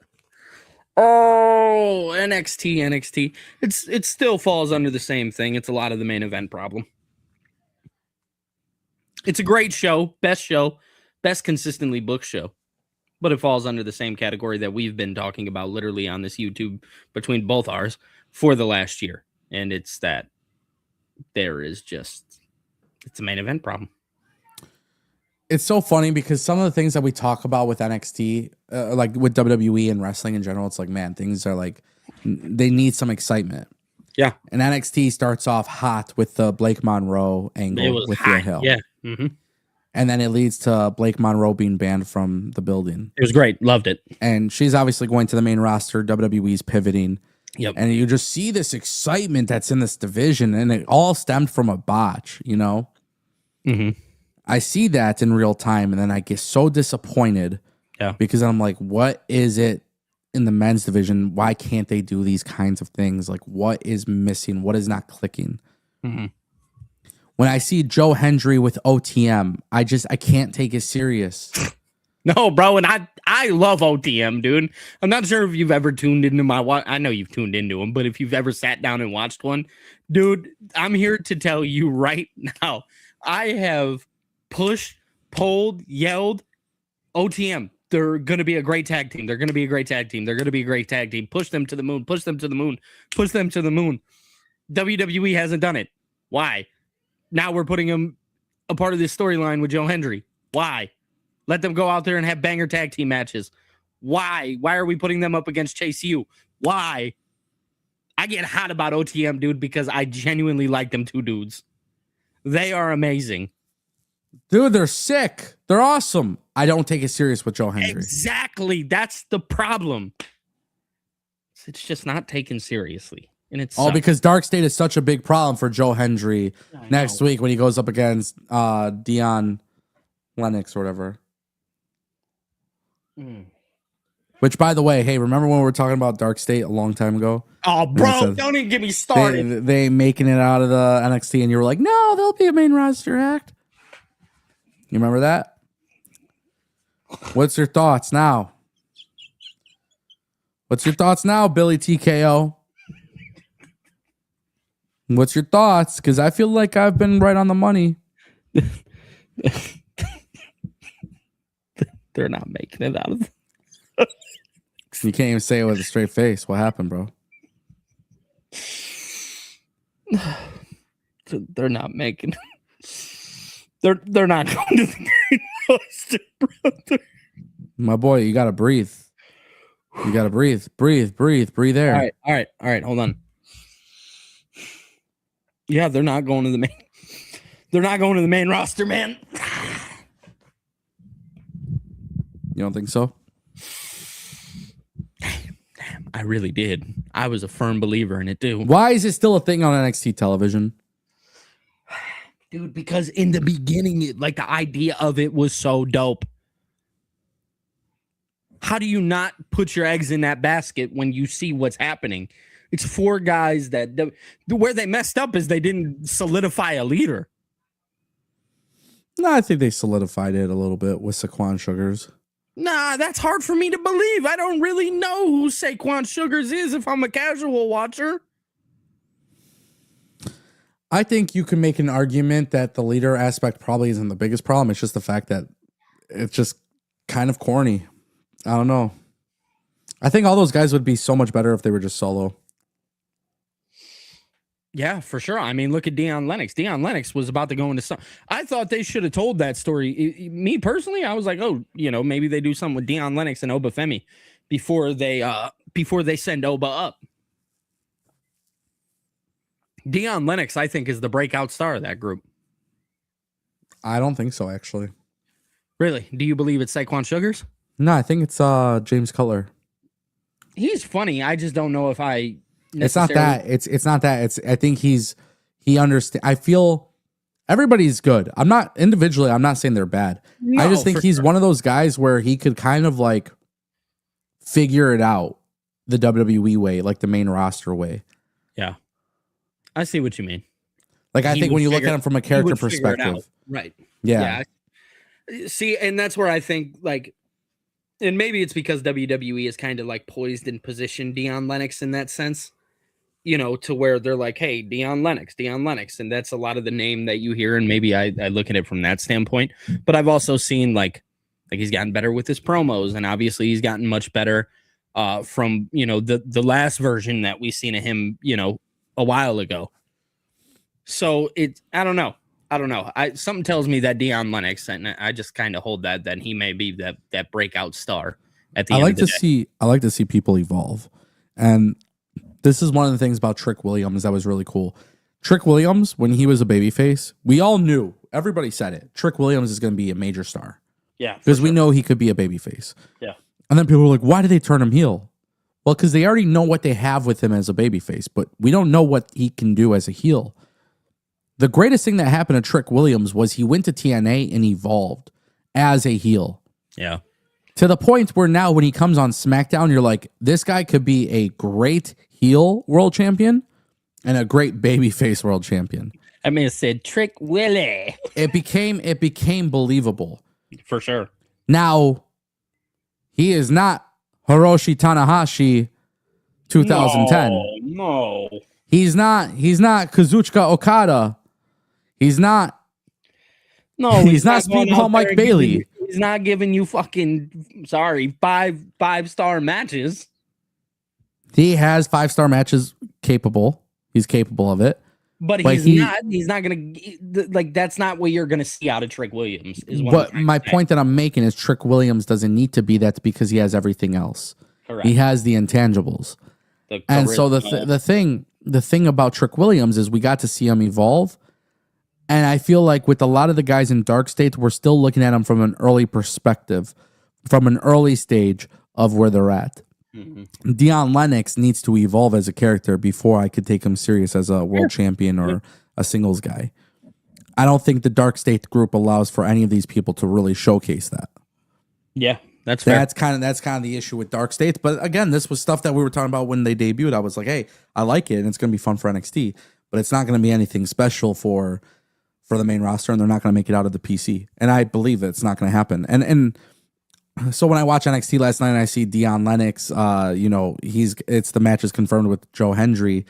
Oh, NXT. It still falls under the same thing. It's a lot of the main event problem. It's a great show, best consistently booked show, but it falls under the same category that we've been talking about literally on this YouTube between both ours for the last year. And it's that it's a main event problem. It's so funny because some of the things that we talk about with NXT, like with WWE and wrestling in general, it's like, man, things are like, they need some excitement. Yeah. And NXT starts off hot with the Blake Monroe angle with Thea Hill. Yeah. Mm-hmm. And then it leads to Blake Monroe being banned from the building. It was great. Loved it. And she's obviously going to the main roster. WWE's pivoting. Yep. And you just see this excitement that's in this division. And it all stemmed from a botch, you know? Mm-hmm. I see that in real time. And then I get so disappointed. Yeah. Because I'm like, what is it in the men's division, why can't they do these kinds of things? Like, what is missing? What is not clicking? Mm-hmm. When I see Joe Hendry with OTM, I can't take it serious. No, bro, and I love OTM, dude. I'm not sure if you've ever tuned into I know you've tuned into him, but if you've ever sat down and watched one, dude, I'm here to tell you right now, I have pushed, pulled, yelled, OTM. They're going to be a great tag team. They're going to be a great tag team. They're going to be a great tag team. Push them to the moon. Push them to the moon. Push them to the moon. WWE hasn't done it. Why? Now we're putting them a part of this storyline with Joe Hendry. Why? Let them go out there and have banger tag team matches. Why? Why are we putting them up against Chase U? Why? I get hot about OTM, dude, because I genuinely like them two dudes. They are amazing. Dude, they're sick. They're awesome. I don't take it serious with Joe Hendry. Exactly. That's the problem. It's just not taken seriously. And it's because Dark State is such a big problem for Joe Hendry next week when he goes up against Dion Lennox or whatever. Which, by the way, hey, remember when we were talking about Dark State a long time ago? Oh, bro, don't even get me started. They making it out of the NXT, and you were like, no, they'll be a main roster act. You remember that? What's your thoughts now? What's your thoughts now, Billy TKO? What's your thoughts? Because I feel like I've been right on the money. They're not making it out of it. You can't even say it with a straight face. What happened, bro? They're not making it. They're not going to the main roster, brother. My boy, you gotta breathe. You gotta breathe. Breathe air. All right. Hold on. Yeah, they're not going to the main. They're not going to the main roster, man. You don't think so? Damn, I really did. I was a firm believer in it too. Why is it still a thing on NXT television? Dude, because in the beginning, the idea of it was so dope. How do you not put your eggs in that basket when you see what's happening? It's four guys where they messed up is they didn't solidify a leader. No, I think they solidified it a little bit with Saquon Sugars. Nah, that's hard for me to believe. I don't really know who Saquon Sugars is if I'm a casual watcher. I think you can make an argument that the leader aspect probably isn't the biggest problem. It's just the fact that it's just kind of corny. I don't know. I think all those guys would be so much better if they were just solo. Yeah, for sure. I mean, look at Dion Lennox. Dion Lennox was about to go into some. I thought they should have told that story. Me personally, I was like, oh, maybe they do something with Dion Lennox and Obafemi before they send Oba up. Dion Lennox, I think, is the breakout star of that group. I don't think so, actually. Really? Do you believe it's Saquon Sugars? No, I think it's James Cutler. He's funny. I just don't know if I. It's not that. It's not that. I think he understands. I feel everybody's good. I'm not saying they're bad. No, I just think he's one of those guys where he could kind of like figure it out the WWE way, like the main roster way. Yeah. I see what you mean. Like, I think when you look at him from a character perspective. Right. Yeah. See, and that's where I think, and maybe it's because WWE is kind of like poised and positioned Dion Lennox in that sense, to where they're like, hey, Dion Lennox. And that's a lot of the name that you hear. And maybe I look at it from that standpoint. But I've also seen like he's gotten better with his promos. And obviously he's gotten much better from, the last version that we seen of him, a while ago. So I don't know. Something tells me that Dion Lennox, and I just kind of hold that he may be that breakout star at the end of the day. I like to see people evolve. And this is one of the things about Trick Williams that was really cool. Trick Williams, when he was a babyface, we all knew, everybody said it, Trick Williams is going to be a major star. Yeah. Because we know he could be a babyface. Yeah. And then people were like, why did they turn him heel? Well, because they already know what they have with him as a babyface, but we don't know what he can do as a heel. The greatest thing that happened to Trick Williams was he went to TNA and evolved as a heel. Yeah. To the point where now when he comes on SmackDown, you're like, this guy could be a great heel world champion and a great babyface world champion. I mean, it said Trick Willie. It became believable. For sure. Now, he is not Hiroshi Tanahashi 2010. No. He's not Kazuchika Okada. He's not Speedball Mike Bailey. He's not giving you fucking five-star matches. He has 5-star matches capable. He's capable of it. But he's not gonna like. That's not what you're gonna see out of Trick Williams. Is what my point that I'm making is Trick Williams doesn't need to be that because he has everything else. Correct. He has the intangibles, and so the thing about Trick Williams is we got to see him evolve, and I feel like with a lot of the guys in Dark State, we're still looking at them from an early perspective, from an early stage of where they're at. Mm-hmm. Deion Lennox needs to evolve as a character before I could take him serious as a world champion or a singles guy. I don't think the Dark State group allows for any of these people to really showcase that. Yeah, that's fair. That's kind of the issue with Dark State. But again, this was stuff that we were talking about when they debuted. I was like, hey, I like it and it's going to be fun for NXT, but it's not going to be anything special for the main roster, and they're not going to make it out of the PC. And I believe it's not going to happen. And so when I watch NXT last night and I see Deion Lennox, it's the match is confirmed with Joe Hendry.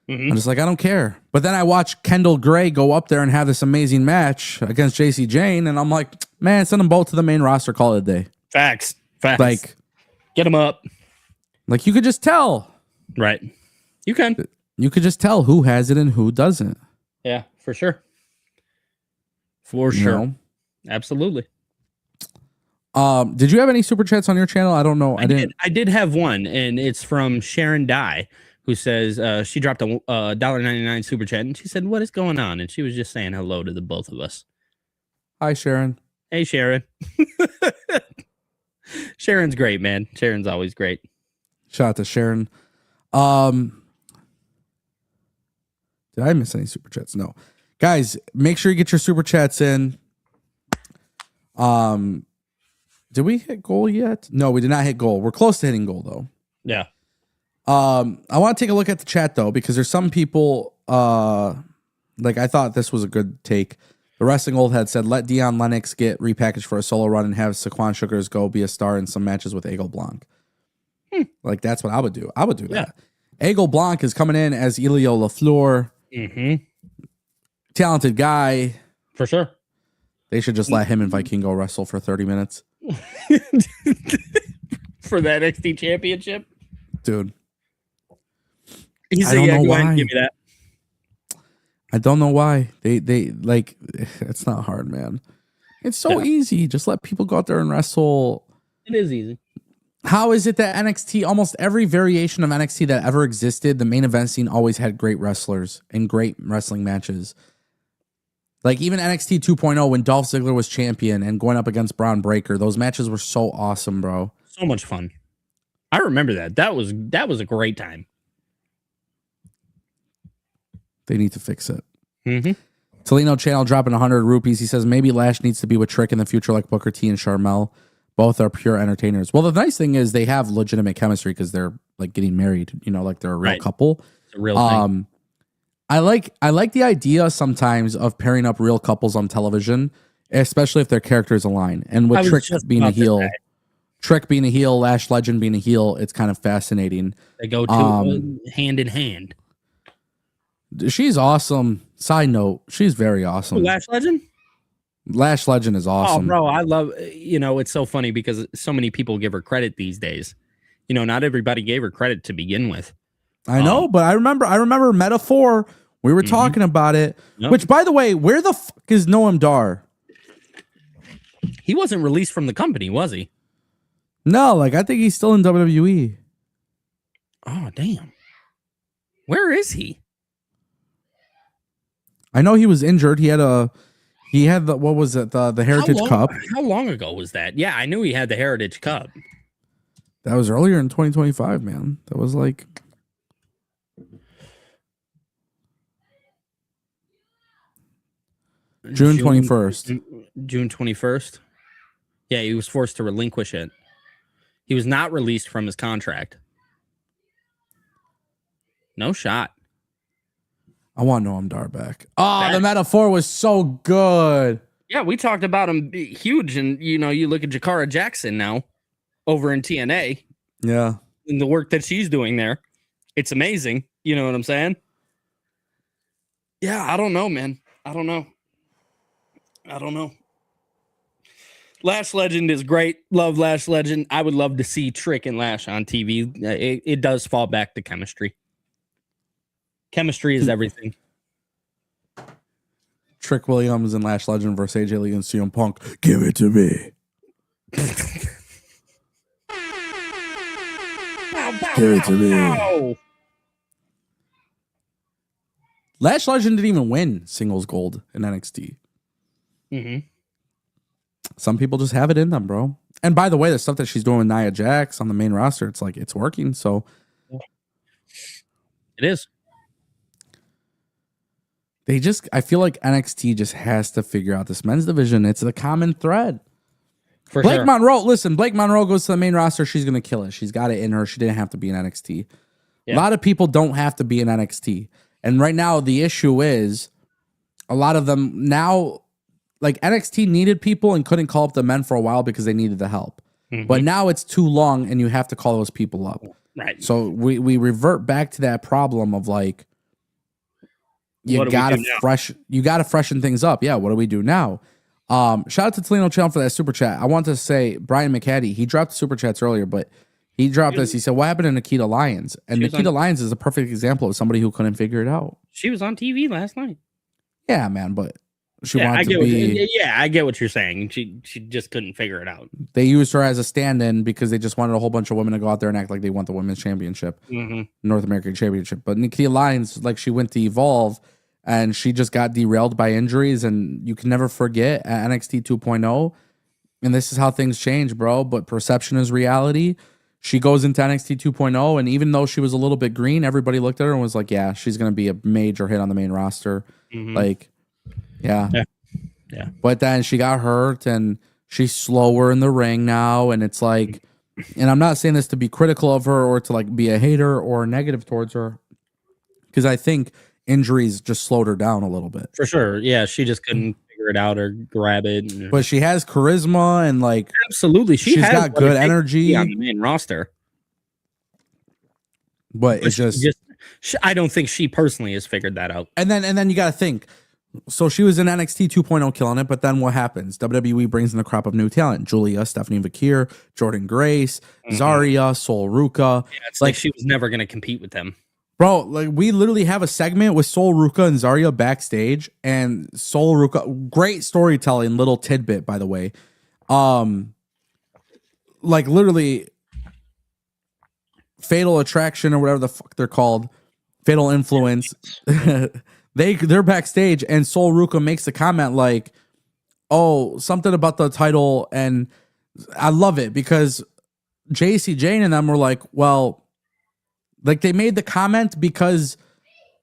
Mm-hmm. I'm just like, I don't care. But then I watch Kendall Gray go up there and have this amazing match against JC Jane, and I'm like, man, send them both to the main roster, call it a day. Facts. Like, get them up. Like, you could just tell. Right. You could just tell who has it and who doesn't. Yeah, for sure. For sure. You know? Absolutely. Did you have any super chats on your channel? I don't know. I did have one, and it's from Sharon Dye, who says she dropped a $1.99 super chat, and she said, "What is going on?" And she was just saying hello to the both of us. Hi, Sharon. Hey, Sharon. Sharon's great, man. Sharon's always great. Shout out to Sharon. Did I miss any super chats? No. Guys, make sure you get your super chats in. Did we hit goal yet? No, we did not hit goal. We're close to hitting goal, though. Yeah. I want to take a look at the chat, though, because there's some people, like, I thought this was a good take. The Wrestling Old Head said, let Deion Lennox get repackaged for a solo run and have Saquon Sugars go be a star in some matches with Eagle Blanc. Like, that's what I would do. I would do that. Eagle Blanc is coming in as Elio LaFleur. Mm-hmm. Talented guy. For sure. They should just let him and Vikingo wrestle for 30 minutes. For the NXT championship? Dude. He said, yeah, go ahead and give me that. I don't know why. They like, it's not hard, man. It's so easy. Just let people go out there and wrestle. It is easy. How is it that NXT, almost every variation of NXT that ever existed, the main event scene always had great wrestlers and great wrestling matches? Like even NXT 2.0 when Dolph Ziggler was champion and going up against Braun Breaker, those matches were so awesome, bro. So much fun. I remember that. That was a great time. They need to fix it. Mm-hmm. Tolino Channel dropping 100 rupees. He says maybe Lash needs to be with Trick in the future like Booker T and Sharmell. Both are pure entertainers. Well, the nice thing is they have legitimate chemistry because they're like getting married, like they're a real couple. It's a real thing. I like the idea sometimes of pairing up real couples on television, especially if their characters align. And with Trick being a heel, Lash Legend being a heel, it's kind of fascinating. They go to hand in hand. She's awesome. Side note, she's very awesome. Lash Legend? Lash Legend is awesome. Oh, bro, I love, it's so funny because so many people give her credit these days. Not everybody gave her credit to begin with. I know, but I remember Metaphor. We were talking about it. Yep. Which, by the way, where the fuck is Noam Dar? He wasn't released from the company, was he? No, I think he's still in WWE. Oh, damn. Where is he? I know he was injured. He had the what was it? The Heritage Cup. How long ago was that? Yeah, I knew he had the Heritage Cup. That was earlier in 2025, man. That was like June 21st. June 21st. Yeah, he was forced to relinquish it. He was not released from his contract. No shot. I want Noam Dar back. Oh, the metaphor was so good. Yeah, we talked about him huge, and you look at Jakara Jackson now over in TNA. Yeah. And the work that she's doing there. It's amazing. You know what I'm saying? Yeah, I don't know, man. I don't know. Lash Legend is great. Love Lash Legend. I would love to see Trick and Lash on TV. It does fall back to chemistry. Chemistry is everything. Trick Williams and Lash Legend versus AJ Lee and CM Punk. Give it to me. Give it to me. Lash Legend didn't even win singles gold in NXT. Mm-hmm. Some people just have it in them, bro. And by the way, the stuff that she's doing with Nia Jax on the main roster, it's like it's working. So it is. I feel like NXT just has to figure out this men's division. It's the common thread. Blake Monroe goes to the main roster. She's going to kill it. She's got it in her. She didn't have to be in NXT. Yeah. A lot of people don't have to be in NXT. And right now, the issue is a lot of them now, like NXT needed people and couldn't call up the men for a while because they needed the help. Mm-hmm. But now it's too long and you have to call those people up. Right. So we revert back to that problem of like, you gotta freshen things up. Yeah, what do we do now? Shout out to Toledo Channel for that super chat. I want to say Brian McCaddy, he dropped super chats earlier, but he dropped this. He said, what happened to Nikita Lyons? And Nikita Lyons is a perfect example of somebody who couldn't figure it out. She was on TV last night. Yeah, man, but she wanted to be. I get what you're saying. She just couldn't figure it out. They used her as a stand-in because they just wanted a whole bunch of women to go out there and act like they want the women's championship, North American championship. But Nikita Lyons, like she went to Evolve, and she just got derailed by injuries, and you can never forget at NXT 2.0. And this is how things change, bro. But perception is reality. She goes into NXT 2.0, and even though she was a little bit green, everybody looked at her and was like, yeah, she's going to be a major hit on the main roster. Like, yeah. But then she got hurt, and she's slower in the ring now, and it's like, and I'm not saying this to be critical of her or to like be a hater or negative towards her, because I think injuries just slowed her down a little bit. For sure. Yeah, she just couldn't figure it out or grab it. But she has charisma and like absolutely, she's got good energy on the main roster. But it's just I don't think she personally has figured that out. And then you got to think. So she was in NXT 2.0 killing it, but then what happens? WWE brings in a crop of new talent. Julia, Stephanie Vakir, Jordan Grace, Zarya, Sol Ruka. Yeah, it's like she was never going to compete with them. Bro, like we literally have a segment with Sol Ruka and Zarya backstage, and Sol Ruka, great storytelling, little tidbit, by the way. Like literally Fatal Attraction or whatever the fuck they're called, Fatal Influence. They're backstage, and Sol Ruka makes a comment like, oh, something about the title, and I love it because JC Jane and them were like, well, like they made the comment because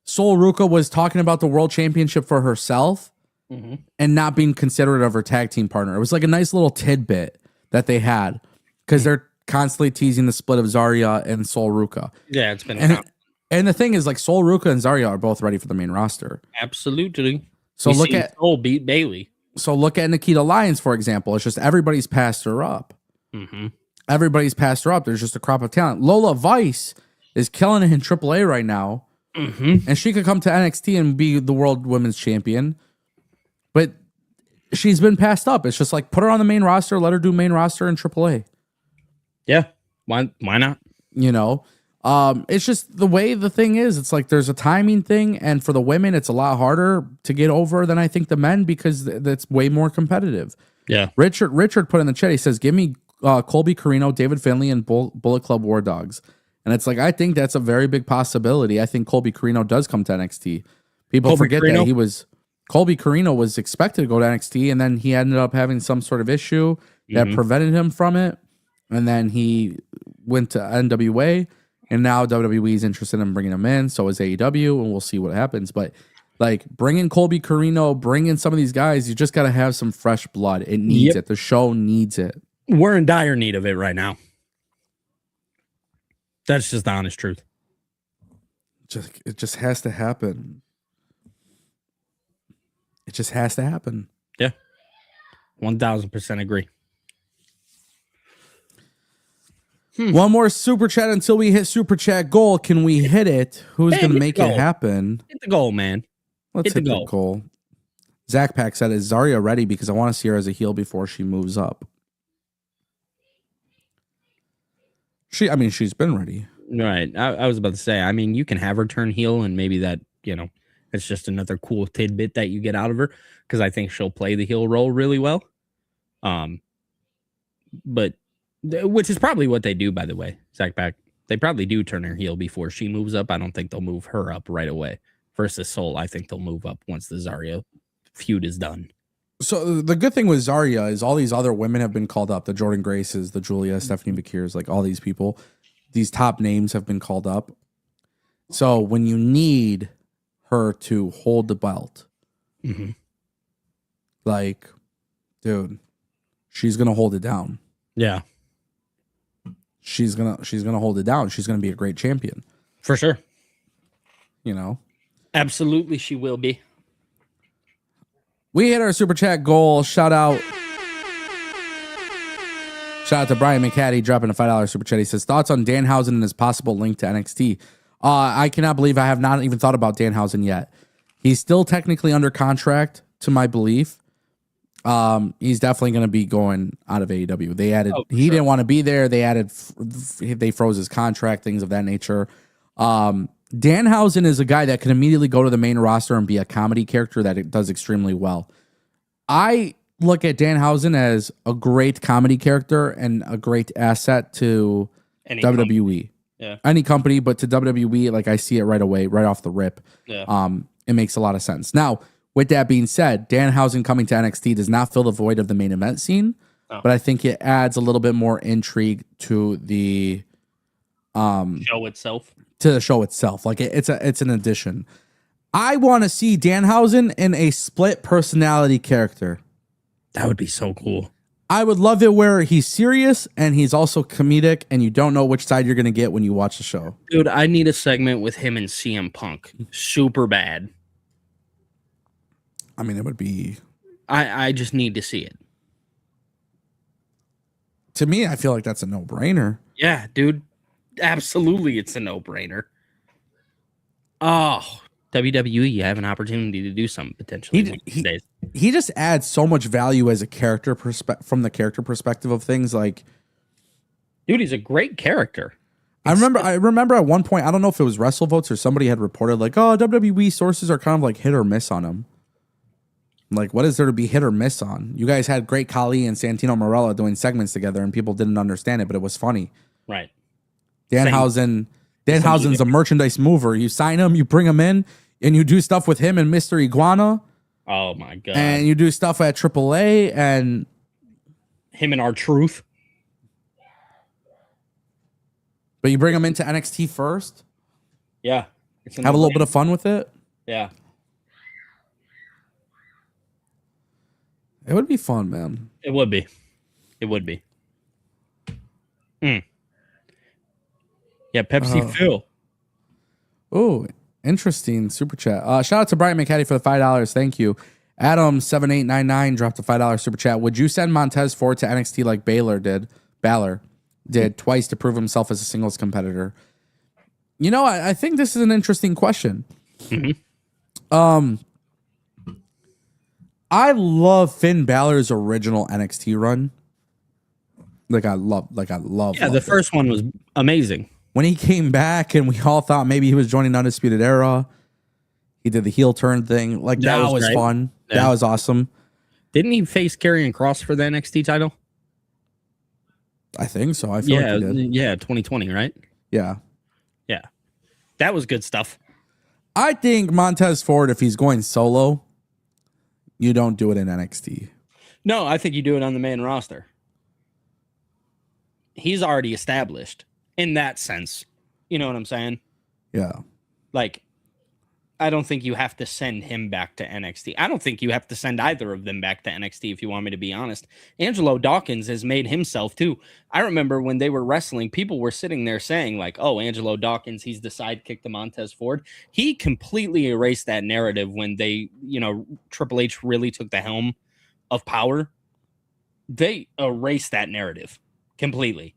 Sol Ruka was talking about the world championship for herself and not being considerate of her tag team partner. It was like a nice little tidbit that they had because they're constantly teasing the split of Zarya and Sol Ruka. Yeah, it's been and the thing is, like, Sol Ruka and Zarya are both ready for the main roster. Absolutely. So look at Sol beat Bailey. So look at Nikita Lyons, for example. It's just everybody's passed her up. Everybody's passed her up. There's just a crop of talent. Lola Vice is killing it in AAA right now, and she could come to NXT and be the world women's champion. But she's been passed up. It's just like put her on the main roster, let her do main roster in AAA. Yeah, why not? You know. It's just the way the thing is. It's like there's a timing thing, and for the women, it's a lot harder to get over than I think the men because that's way more competitive. Yeah. Richard put in the chat. He says, "Give me Colby Carino, David Finlay, and Bullet Club War Dogs." And it's like I think that's a very big possibility. I think Colby Carino does come to NXT. People forget that Colby Carino was expected to go to NXT, and then he ended up having some sort of issue that prevented him from it, and then he went to NWA. And now WWE is interested in bringing him in. So is AEW, and we'll see what happens. But Like, bring in Colby Carino, bring in some of these guys. You just got to have some fresh blood. It needs it. The show needs it. We're in dire need of it right now. That's just the honest truth. It just has to happen. It just has to happen. Yeah. 1000% agree. One more super chat until we hit super chat goal. Can we hit it? Who's going to make it happen? Hit the goal, man. Let's hit the goal. Zach Pack said, is Zarya ready? Because I want to see her as a heel before she moves up. She's been ready. Right. I was about to say, I mean, you can have her turn heel and maybe that, it's just another cool tidbit that you get out of her because I think she'll play the heel role really well. But which is probably what they do, by the way, Zach Pack. They probably do turn her heel before she moves up. I don't think they'll move her up right away. Versus Soul, I think they'll move up once the Zarya feud is done. So the good thing with Zarya is all these other women have been called up. The Jordan Graces, the Julia, Stephanie McKeers, like all these people. These top names have been called up. So when you need her to hold the belt, like, dude, she's gonna hold it down. Yeah. She's gonna hold it down. She's gonna be a great champion. For sure. Absolutely she will be. We hit our super chat goal. Shout out to Brian McCaddy dropping a $5 super chat. He says, thoughts on Danhausen and his possible link to NXT. I cannot believe I have not even thought about Danhausen yet. He's still technically under contract, to my belief. He's definitely going to be going out of AEW. They added, didn't want to be there. They froze his contract, things of that nature. Danhausen is a guy that can immediately go to the main roster and be a comedy character that it does extremely well. I look at Danhausen as a great comedy character and a great asset to WWE. Yeah. Any company, but to WWE, like I see it right away, right off the rip. Yeah. It makes a lot of sense. Now, with that being said, Danhausen coming to NXT does not fill the void of the main event scene, but I think it adds a little bit more intrigue to the show itself. To the show itself. Like it's an addition. I want to see Danhausen in a split personality character. That would be so cool. I would love it where he's serious and he's also comedic and you don't know which side you're going to get when you watch the show. Dude, I need a segment with him and CM Punk. Super bad. I mean, it would be... I just need to see it. To me, I feel like that's a no-brainer. Yeah, dude. Absolutely, it's a no-brainer. Oh, WWE, you have an opportunity to do something potentially. He just adds so much value as a character from the character perspective of things. Like, dude, he's a great character. I remember at one point, I don't know if it was WrestleVotes or somebody had reported like, oh, WWE sources are kind of like hit or miss on him. Like, what is there to be hit or miss on? You guys had Great Khali and Santino Marella doing segments together, and people didn't understand it, but it was funny. Right. Danhausen's a merchandise mover. You sign him, you bring him in, and you do stuff with him and Mr. Iguana. Oh my god! And you do stuff at AAA and him and R-Truth. But you bring him into NXT first. Yeah, have a little bit of fun with it. Yeah. It would be fun, man. It would be. It would be. Yeah, Pepsi Phil. Oh, interesting super chat. Shout out to Brian McCaddy for the $5. Thank you. Adam7899 dropped a $5 super chat. Would you send Montez Ford to NXT like Balor did twice to prove himself as a singles competitor? You know, I think this is an interesting question. I love Finn Balor's original NXT run. I love. Yeah, the first one was amazing. When he came back and we all thought maybe he was joining Undisputed Era, he did the heel turn thing. Like that was fun. Yeah. That was awesome. Didn't he face Karrion Kross for the NXT title? I think so. I feel like he did. Yeah, 2020, right? Yeah. Yeah. That was good stuff. I think Montez Ford, if he's going solo, you don't do it in NXT. No, I think you do it on the main roster. He's already established in that sense. You know what I'm saying? Yeah. Like, I don't think you have to send him back to NXT. I don't think you have to send either of them back to NXT, if you want me to be honest. Angelo Dawkins has made himself too. I remember when they were wrestling, people were sitting there saying like, "Oh, Angelo Dawkins, he's the sidekick to Montez Ford." He completely erased that narrative when they, Triple H really took the helm of power. They erased that narrative completely.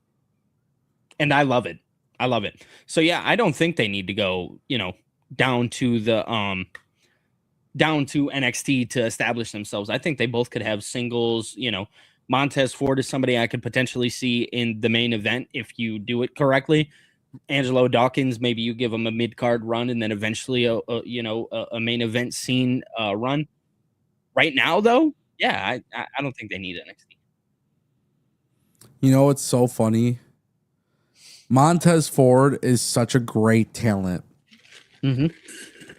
And I love it. I love it. So yeah, I don't think they need to go, down to NXT to establish themselves. I think they both could have singles, Montez Ford is somebody I could potentially see in the main event if you do it correctly. Angelo Dawkins, maybe you give him a mid-card run and then eventually a main event scene run. Right now though, yeah, I don't think they need NXT. It's so funny. Montez Ford is such a great talent. Mm-hmm.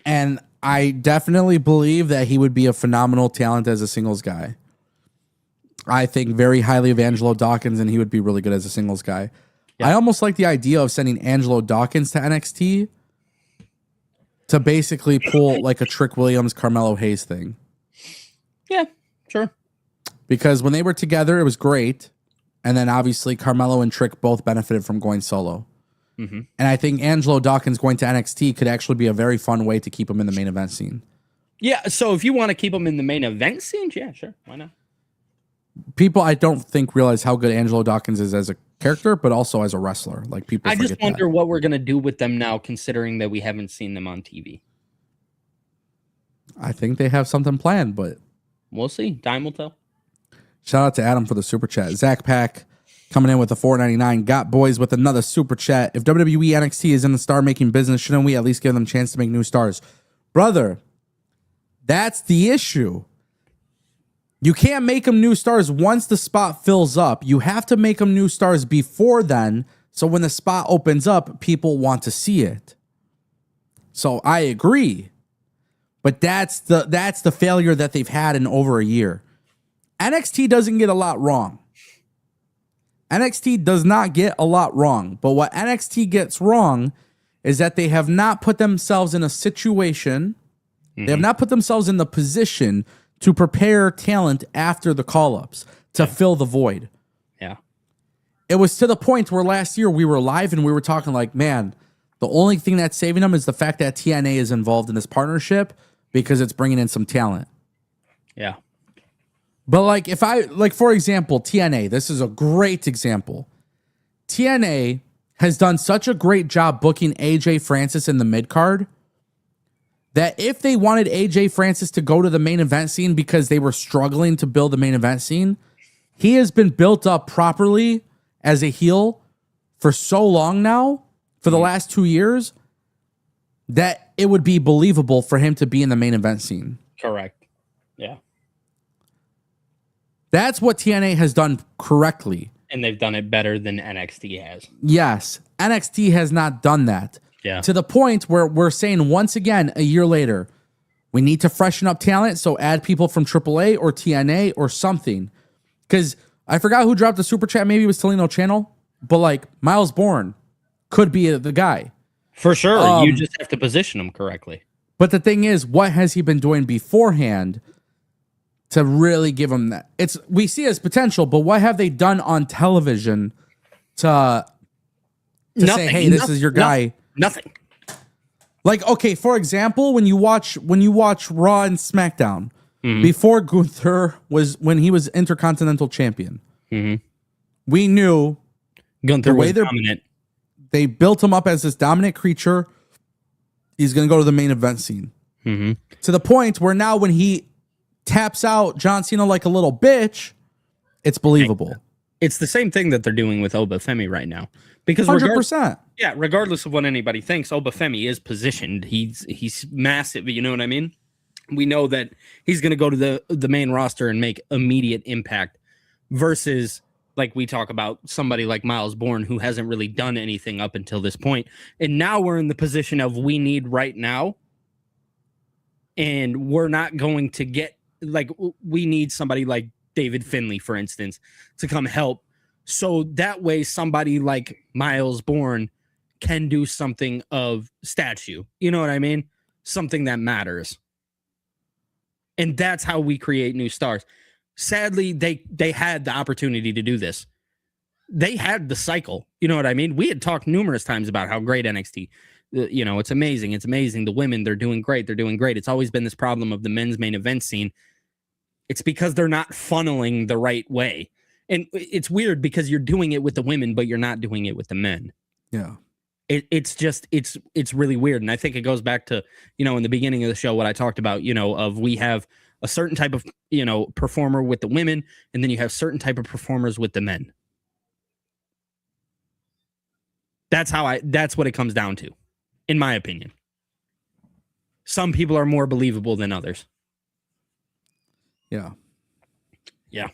And I definitely believe that he would be a phenomenal talent as a singles guy. I think very highly of Angelo Dawkins, and he would be really good as a singles guy. Yeah. I almost like the idea of sending Angelo Dawkins to NXT to basically pull like a Trick Williams, Carmelo Hayes thing. Yeah, sure. Because when they were together, it was great. And then obviously Carmelo and Trick both benefited from going solo. Mm-hmm. And I think Angelo Dawkins going to NXT could actually be a very fun way to keep him in the main event scene. Yeah, so if you want to keep him in the main event scene, yeah, sure. Why not? People, I don't think, realize how good Angelo Dawkins is as a character, but also as a wrestler. Like people I just wonder what we're going to do with them now, considering that we haven't seen them on TV. I think they have something planned, but we'll see. Time will tell. Shout out to Adam for the super chat. Zach Pack coming in with a $4.99. Got boys with another super chat. If WWE NXT is in the star making business, shouldn't we at least give them a chance to make new stars? Brother, that's the issue. You can't make them new stars once the spot fills up. You have to make them new stars before then, so when the spot opens up, people want to see it. So I agree. But that's the failure that they've had in over a year. NXT doesn't get a lot wrong. NXT does not get a lot wrong. But what NXT gets wrong is that they have not put themselves in a situation, they have not put themselves in the position to prepare talent after the call-ups to fill the void. Yeah. It was to the point where last year we were live and we were talking like, man, the only thing that's saving them is the fact that TNA is involved in this partnership because it's bringing in some talent. Yeah. But for example, TNA, this is a great example. TNA has done such a great job booking AJ Francis in the mid-card that if they wanted AJ Francis to go to the main event scene because they were struggling to build the main event scene, he has been built up properly as a heel for so long now, for the last 2 years, that it would be believable for him to be in the main event scene. Correct. Yeah. That's what TNA has done correctly. And they've done it better than NXT has. Yes. NXT has not done that. Yeah. To the point where we're saying once again, a year later, we need to freshen up talent, so add people from AAA or TNA or something. Because I forgot who dropped the super chat. Maybe it was Tolino Channel. But Miles Bourne could be the guy. For sure. You just have to position him correctly. But the thing is, what has he been doing beforehand to really give him that? We see his potential, but what have they done on television to say, hey, this is your guy? Nothing. Okay, for example, when you watch Raw and SmackDown, before Gunther when he was Intercontinental Champion, we knew Gunther was dominant. They built him up as this dominant creature. He's going to go to the main event scene. To the point where now when he taps out John Cena like a little bitch, it's believable. It's the same thing that they're doing with Obafemi right now. Because 100%. Regardless of what anybody thinks, Obafemi is positioned. He's massive, you know what I mean? We know that he's going to go to the main roster and make immediate impact versus like we talk about somebody like Miles Bourne who hasn't really done anything up until this point. And now we're in the position of we need right now. And we're not going to get we need somebody like David Finlay, for instance, to come help. So that way somebody like Miles Bourne can do something of statue. You know what I mean? something that matters. And that's how we create new stars. Sadly, they had the opportunity to do this. They had the cycle. You know what I mean? We had talked numerous times about how great NXT, it's amazing. It's amazing. The women, they're doing great. They're doing great. It's always been this problem of the men's main event scene. It's because they're not funneling the right way. And it's weird because you're doing it with the women, but you're not doing it with the men. Yeah. It's really weird. And I think it goes back to, in the beginning of the show, what I talked about, of we have a certain type of, performer with the women, and then you have certain type of performers with the men. That's what it comes down to, in my opinion. Some people are more believable than others. Yeah. Yeah.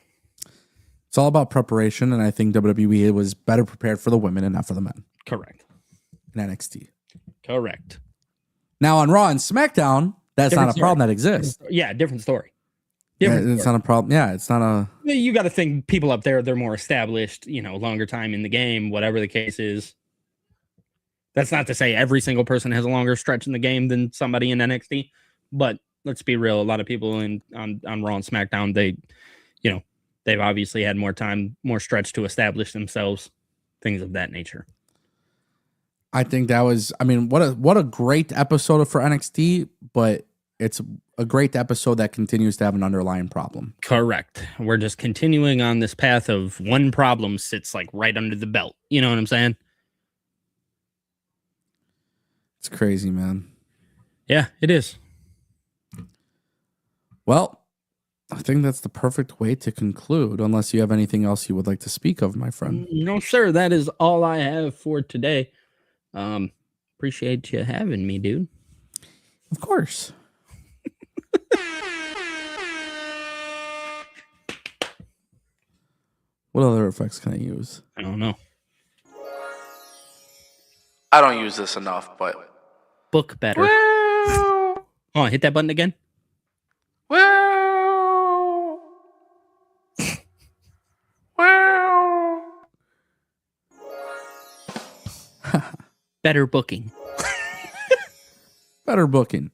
It's all about preparation, and I think WWE was better prepared for the women and not for the men. Correct. In NXT. Correct. Now on Raw and SmackDown, that's Different not a story. problem that exists. Yeah, different story. It's not a problem. Yeah, it's not a... You got to think people up there, they're more established, longer time in the game, whatever the case is. That's not to say every single person has a longer stretch in the game than somebody in NXT, but let's be real. A lot of people on Raw and SmackDown, they've obviously had more time, more stretch to establish themselves, things of that nature. I think that was, what a great episode for NXT, but it's a great episode that continues to have an underlying problem. Correct. We're just continuing on this path of one problem sits like right under the belt. You know what I'm saying? It's crazy, man. Yeah, it is. Well, I think that's the perfect way to conclude, unless you have anything else you would like to speak of, my friend. No, sir. That is all I have for today. Appreciate you having me, dude. Of course. What other effects can I use? I don't know. I don't use this enough, but... Book better. Oh, hit that button again. Better booking. Better booking.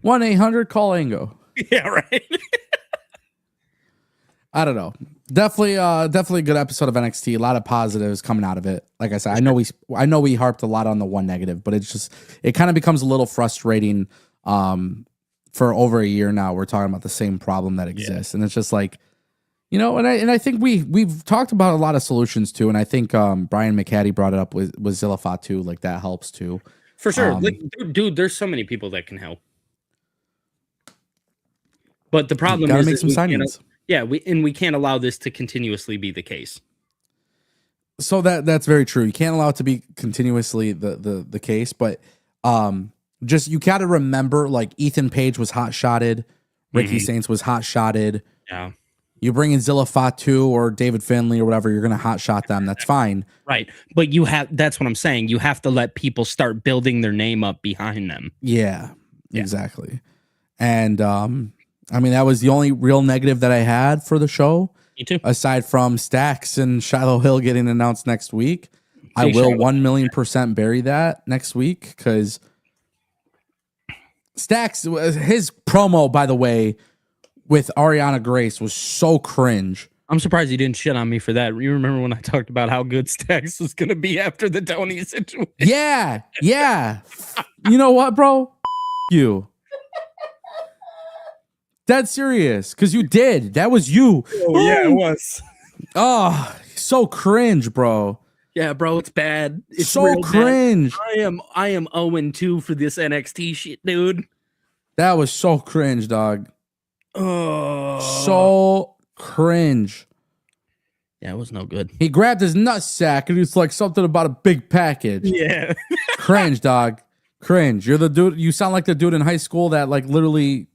1-800-CALL-ANGO. Yeah, right. I don't know. Definitely a good episode of NXT. A lot of positives coming out of it. Like I said, I know we harped a lot on the one negative, but it kind of becomes a little frustrating. For over a year now, we're talking about the same problem that exists, and it's just like, and I think we've talked about a lot of solutions too, and I think Brian McCaddy brought it up with Zilla Fatu, like that helps too. For sure, dude. There's so many people that can help, but the problem gotta is make some signings. We can't allow this to continuously be the case. So that's very true. You can't allow it to be continuously the case, but just you got to remember, like Ethan Page was hot shotted, Ricky Saints was hot shotted. Yeah. You bring in Zilla Fatu or David Finlay or whatever, you're going to hot shot them. That's fine. Right. But that's what I'm saying. You have to let people start building their name up behind them. Yeah. Exactly. And, that was the only real negative that I had for the show. Me too. Aside from Stax and Shiloh Hill getting announced next week. I will 1,000,000% bury that next week because Stax, his promo, by the way, with Ariana Grace was so cringe. I'm surprised you didn't shit on me for that. You remember when I talked about how good Stax was going to be after the Tony situation? Yeah. You know what, bro? You. Dead serious, because you did. That was you. Oh, yeah, it was. Oh, so cringe, bro. Yeah, bro, it's bad. It's so cringe. Bad. I am 0-2 for this NXT shit, dude. That was so cringe, dog. Oh, so cringe. Yeah, it was no good. He grabbed his nutsack and he's like something about a big package. Yeah. Cringe, dog. Cringe. You're the dude. You sound like the dude in high school that like literally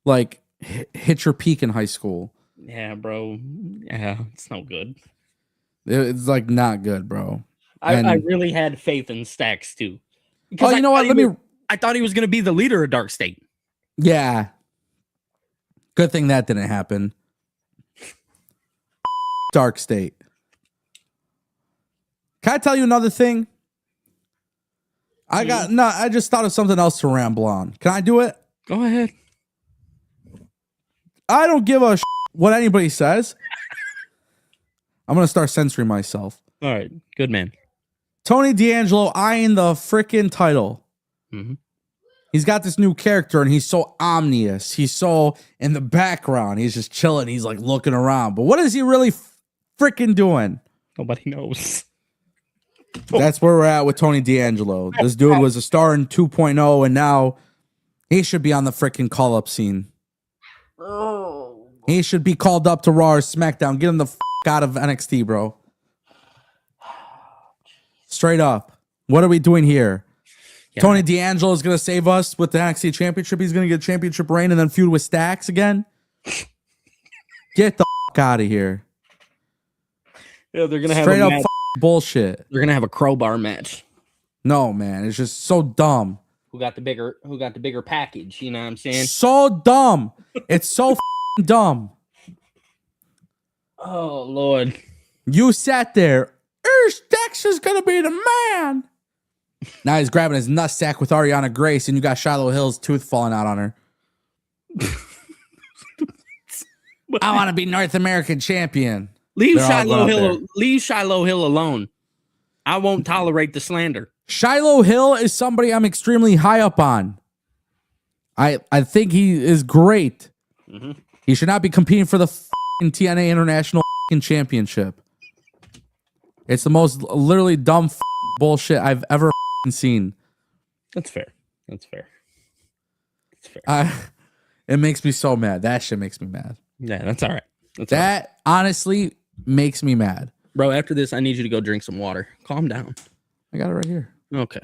like hit your peak in high school. Yeah, bro. Yeah, it's no good. It's like not good, bro. I really had faith in Stax too. Oh, you know what? I thought he was going to be the leader of Dark State. Yeah. Good thing that didn't happen. Dark State. Can I tell you another thing? I just thought of something else to ramble on. Can I do it? Go ahead. I don't give a what anybody says. I'm going to start censoring myself. All right. Good man. Tony D'Angelo eyeing the freaking title. Mm-hmm. He's got this new character and he's so ominous. He's so in the background. He's just chilling. He's like looking around. But what is he really freaking doing? Nobody knows. That's where we're at with Tony D'Angelo. This dude was a star in 2.0 and now he should be on the freaking call-up scene. Oh. He should be called up to Raw or SmackDown. Get him the out of NXT, bro. Straight up. What are we doing here? Yeah. Tony D'Angelo is going to save us with the NXT Championship. He's going to get championship reign and then feud with Stacks again. Get the out of here. Yeah, they're going to have straight up bullshit. They're going to have a crowbar match. No, man. It's just so dumb. Who got the bigger package? You know what I'm saying? So dumb. It's so dumb. Oh, Lord. You sat there. Stacks is going to be the man. Now he's grabbing his nutsack with Ariana Grace, and you got Shiloh Hill's tooth falling out on her. I want to be North American champion. Leave Shiloh Hill alone. I won't tolerate the slander. Shiloh Hill is somebody I'm extremely high up on. I think he is great. Mm-hmm. He should not be competing for the TNA International Championship. It's the most literally dumb bullshit I've ever seen. That's fair. That's fair. It makes me so mad. That shit makes me mad. Yeah, that's all right. That honestly makes me mad. Bro, after this, I need you to go drink some water. Calm down. I got it right here. Okay.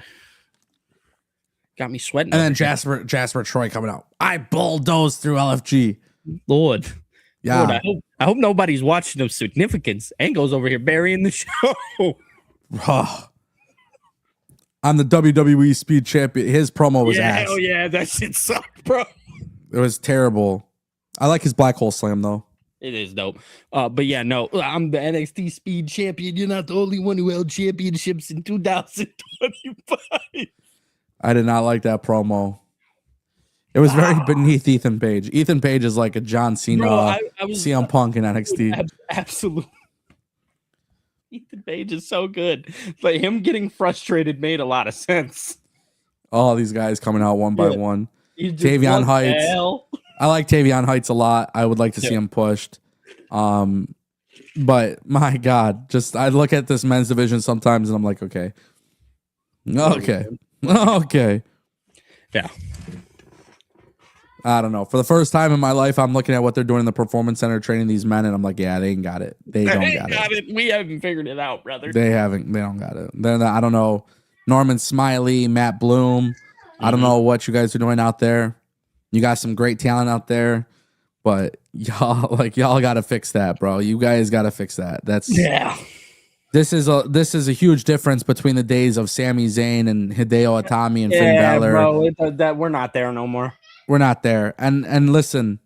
Got me sweating. And then Jasper Troy coming out. I bulldozed through LFG. Lord. Yeah. Lord, I hope nobody's watching of significance. Ango's over here burying the show. I'm the WWE Speed Champion. His promo was ass. Hell yeah, that shit sucked, bro. It was terrible. I like his black hole slam though. It is dope. But yeah, no, I'm the NXT Speed Champion. You're not the only one who held championships in 2025. I did not like that promo. It was very beneath Ethan Page. Ethan Page is like a John Cena, CM Punk in NXT. Absolutely. Ethan Page is so good. But him getting frustrated made a lot of sense. All these guys coming out one by one. Tavion Heights. I like Tavion Heights a lot. I would like to see him pushed. But my God, just I look at this men's division sometimes and I'm like, okay. Yeah. I don't know. For the first time in my life, I'm looking at what they're doing in the performance center, training these men, and I'm like, yeah, they ain't got it. They don't got it. We haven't figured it out, brother. They don't got it. Then I don't know. Norman Smiley, Matt Bloom. I don't know what you guys are doing out there. You got some great talent out there, but y'all got to fix that, bro. You guys got to fix that. This is a huge difference between the days of Sami Zayn and Hideo Itami and Finn Balor. Bro, that we're not there no more. We're not there. And listen,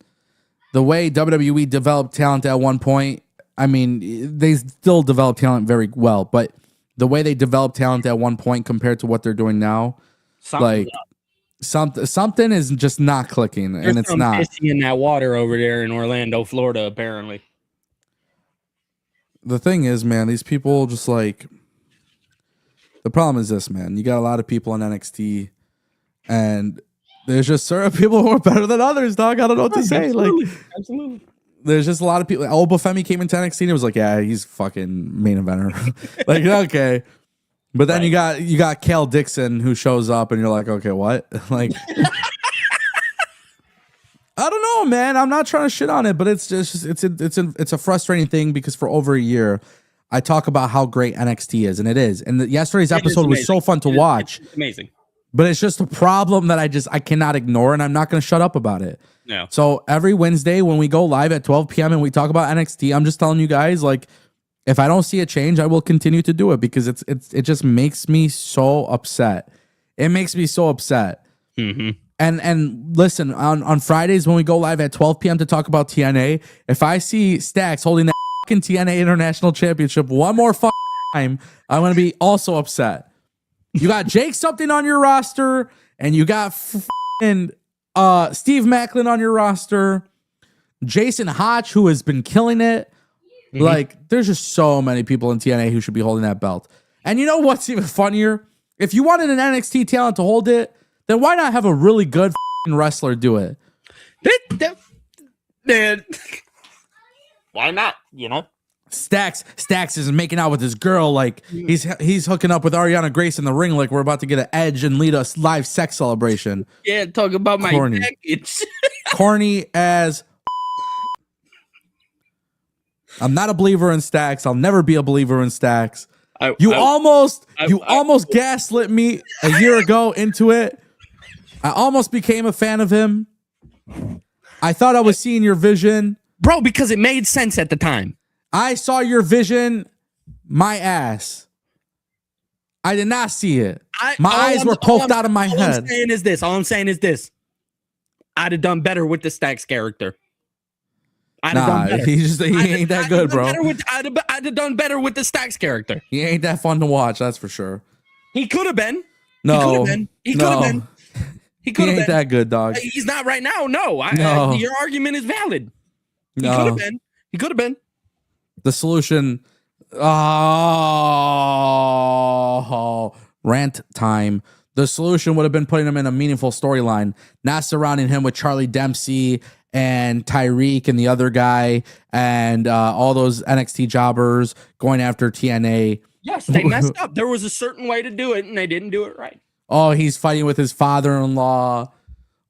the way WWE developed talent at one point, I mean, they still develop talent very well, but the way they developed talent at one point compared to what they're doing now, something is just not clicking. There's and it's not pissing in that water over there in Orlando, Florida, apparently. The thing is, man, these people just like, the problem is this, man. You got a lot of people in NXT and there's just certain people who are better than others, dog. I don't know what to say. Absolutely. There's just a lot of people. Obafemi came into NXT and it was like, yeah, he's fucking main eventer. Like, okay. But then you got Cal Dixon who shows up and you're like, okay, what? Like, I don't know, man. I'm not trying to shit on it, but it's just it's a frustrating thing because for over a year, I talk about how great NXT is, and it is. And yesterday's episode was so fun to watch. It's amazing. But it's just a problem that I cannot ignore, and I'm not going to shut up about it. Yeah. So every Wednesday when we go live at 12 p.m. and we talk about NXT, I'm just telling you guys, like, if I don't see a change, I will continue to do it because it just makes me so upset. It makes me so upset. Mm-hmm. And listen, on Fridays when we go live at 12 p.m. to talk about TNA, if I see Stacks holding that fucking TNA International Championship one more fucking time, I'm going to be also upset. You got Jake something on your roster, and you got Steve Macklin on your roster, Jason Hotch, who has been killing it. Mm-hmm. Like, there's just so many people in TNA who should be holding that belt. And you know what's even funnier? If you wanted an NXT talent to hold it, then why not have a really good wrestler do it? Man, why not? You know, Stacks is making out with his girl like he's hooking up with Ariana Grace in the ring like we're about to get an Edge and lead a live sex celebration. Yeah, talk about Corny. My package. Corny as. I'm not a believer in Stacks. I'll never be a believer in Stacks. You almost gaslit me a year ago into it. I almost became a fan of him. I thought I was seeing your vision. Bro, because it made sense at the time. I saw your vision, my ass. I did not see it. My eyes were poked out of my head. All I'm saying is this. I'd have done better with the Stacks character. He ain't that good, bro. I'd have done better with the Stacks character. He ain't that fun to watch, that's for sure. He could have been. No. He could have been. He ain't that good, dog. He's not right now. No. Your argument is valid. He could have been. He could have been. The solution. Rant time. The solution would have been putting him in a meaningful storyline, not surrounding him with Charlie Dempsey and Tyreek and the other guy and all those NXT jobbers going after TNA. Yes, they messed up. There was a certain way to do it, and they didn't do it right. Oh, he's fighting with his father-in-law.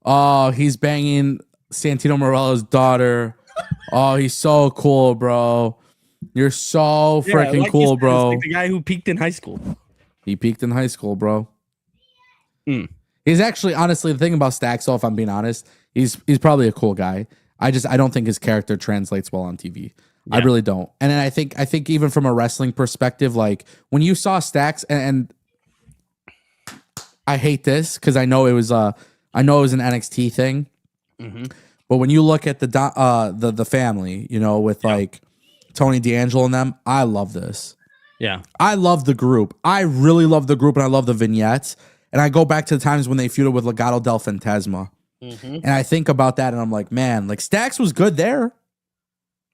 Oh, he's banging Santino Morella's daughter. Oh, he's so cool, bro. You're so freaking cool, bro. Like the guy who peaked in high school. He peaked in high school, bro. He's actually, honestly, the thing about Stacks, though, if I'm being honest, he's probably a cool guy. I don't think his character translates well on TV. Yeah. I really don't. And then I think even from a wrestling perspective, like when you saw Stacks, and I hate this because I know it was an NXT thing, but when you look at the family, you know, with like Tony D'Angelo and them, I love this. Yeah, I love the group. I really love the group, and I love the vignettes. And I go back to the times when they feuded with Legado del Fantasma. And I think about that, and I'm like, man, like Stacks was good there.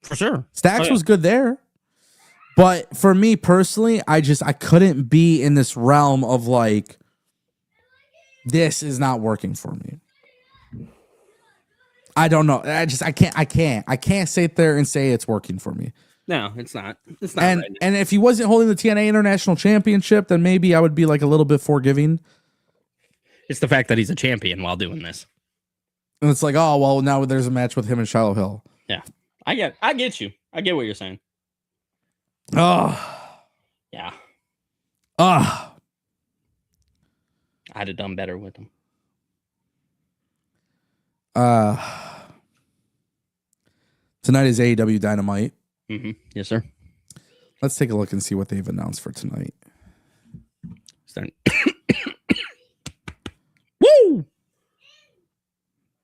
For sure. Stacks was good there. But for me personally, I couldn't be in this realm of like, this is not working for me. I don't know. I can't sit there and say it's working for me. No, it's not. It's not. And if he wasn't holding the TNA International Championship, then maybe I would be like a little bit forgiving. It's the fact that he's a champion while doing this. And it's like, oh, well, now there's a match with him and Shiloh Hill. Yeah. I get you. I get what you're saying. Oh. Yeah. Oh. I'd have done better with him. Tonight is AEW Dynamite. Yes, sir. Let's take a look and see what they've announced for tonight. Woo!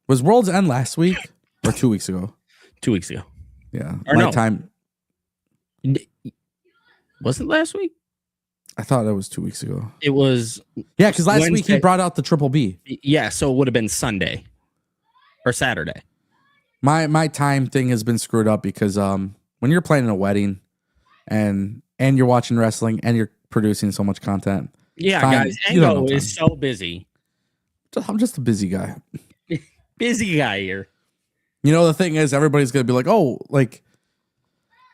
Was World's End last week or 2 weeks ago? 2 weeks ago. Yeah. Or no. Time. Was it last week? I thought it was 2 weeks ago. It was. Yeah, because last week he brought out the Triple B. Yeah, so it would have been Sunday or Saturday. My time thing has been screwed up because when you're planning a wedding and you're watching wrestling and you're producing so much content. Yeah, guys, Engo is so busy. I'm just a busy guy. Busy guy here. You know, the thing is, everybody's going to be like, oh, like,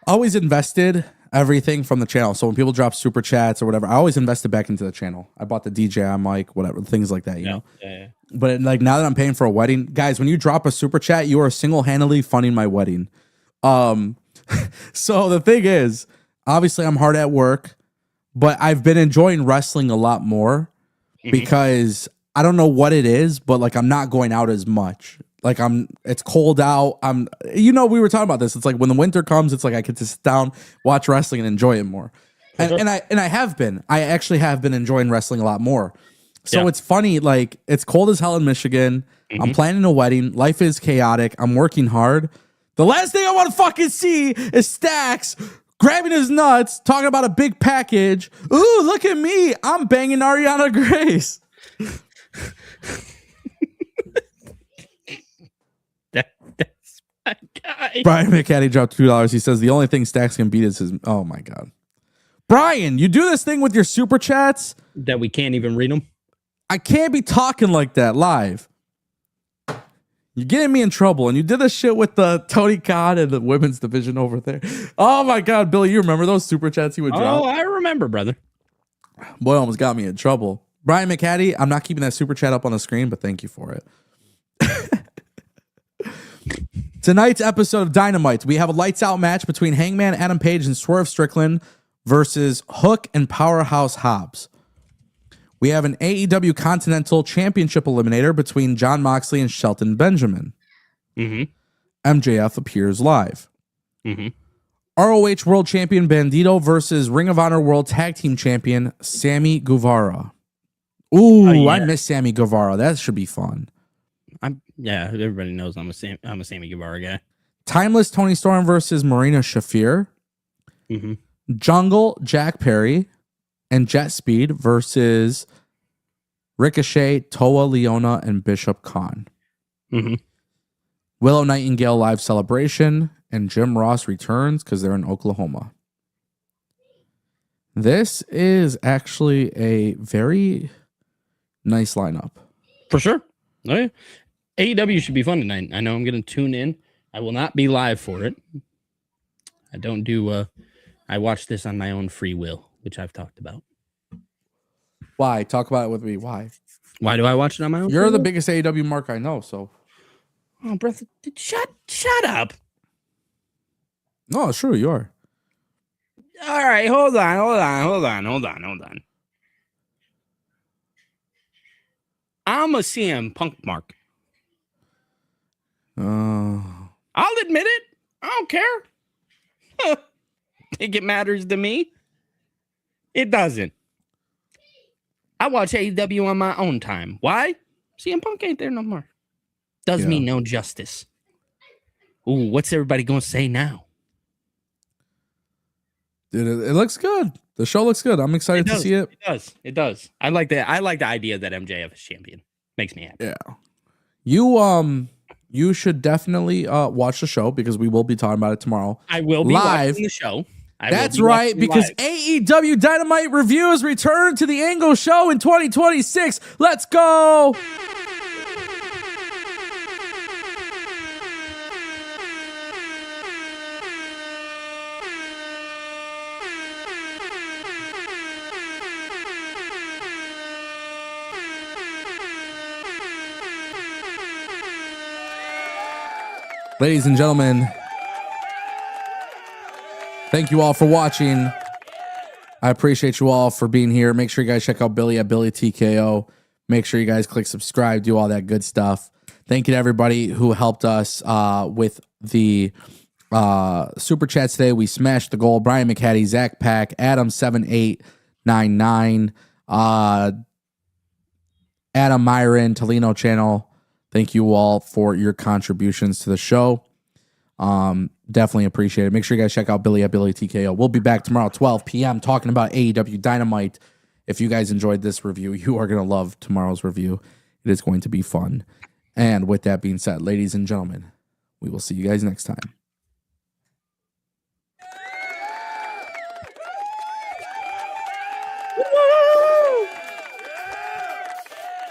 always invested everything from the channel. So when people drop super chats or whatever, I always invested back into the channel. I bought the DJI mic, whatever, things like that, you know? Yeah. But like now that I'm paying for a wedding, guys, when you drop a super chat, you are single-handedly funding my wedding. So the thing is, obviously I'm hard at work, but I've been enjoying wrestling a lot more because I don't know what it is, but like I'm not going out as much. Like it's cold out. We were talking about this. It's like when the winter comes, it's like I get to sit down, watch wrestling and enjoy it more. And I actually have been enjoying wrestling a lot more. So it's funny, like it's cold as hell in Michigan. I'm planning a wedding. Life is chaotic. I'm working hard. The last thing I want to fucking see is Stacks grabbing his nuts, talking about a big package. Ooh, look at me. I'm banging Ariana Grace. That's my guy. Brian McCaddy dropped $2. He says the only thing Stacks can beat is his. Oh my God. Brian, you do this thing with your super chats that we can't even read them. I can't be talking like that live. You're getting me in trouble. And you did this shit with the Tony Khan and the women's division over there. Oh my God, Billy, you remember those super chats he would drop? Oh, I remember, brother. Boy, almost got me in trouble. Brian McCaddy, I'm not keeping that super chat up on the screen, but thank you for it. Tonight's episode of Dynamite, we have a lights out match between Hangman Adam Page and Swerve Strickland versus Hook and Powerhouse Hobbs. We have an AEW Continental Championship eliminator between Jon Moxley and Shelton Benjamin. MJF appears live. ROH World Champion Bandito versus Ring of Honor World Tag Team Champion Sammy Guevara. Ooh, yeah. I miss Sammy Guevara. That should be fun. Yeah, everybody knows I'm a Sammy Guevara guy. Timeless Tony Storm versus Marina Shafir. Jungle Jack Perry and Jet Speed versus Ricochet, Toa Leona, and Bishop Khan. Willow Nightingale live celebration, and Jim Ross returns because they're in Oklahoma. This is actually a very nice lineup. For sure. Oh, yeah. AEW should be fun tonight. I know I'm going to tune in. I will not be live for it. I don't do... I watch this on my own free will, which I've talked about. Why? Talk about it with me. Why? Why do I watch it on my own? You're the biggest AEW mark I know, so. Oh, brother, shut up. No, it's true. You are. All right, hold on. I'm a CM Punk mark. I'll admit it. I don't care. Think it matters to me? It doesn't. I watch AEW on my own time. Why? CM Punk ain't there no more. Does me no justice. Ooh, what's everybody gonna say now? Dude, it looks good. The show looks good. I'm excited to see it. It does. I like that. I like the idea that MJF is champion. Makes me happy. Yeah. You should definitely watch the show because we will be talking about it tomorrow. I will be live. Watching the show. That's right, because AEW Dynamite reviews return to the Angle Show in 2026. Let's go. Ladies and gentlemen, thank you all for watching. I appreciate you all for being here. Make sure you guys check out Billy at Billy TKO. Make sure you guys click subscribe, do all that good stuff. Thank you to everybody who helped us with the super chats today. We smashed the goal. Brian McCaddy, Zach Pack, Adam7899, Adam Myron, Tolino Channel. Thank you all for your contributions to the show. Definitely appreciate it. Make sure you guys check out Billy at Billy TKO. We'll be back tomorrow at 12 p.m. talking about AEW Dynamite. If you guys enjoyed this review, you are going to love tomorrow's review. It is going to be fun. And with that being said, ladies and gentlemen, we will see you guys next time.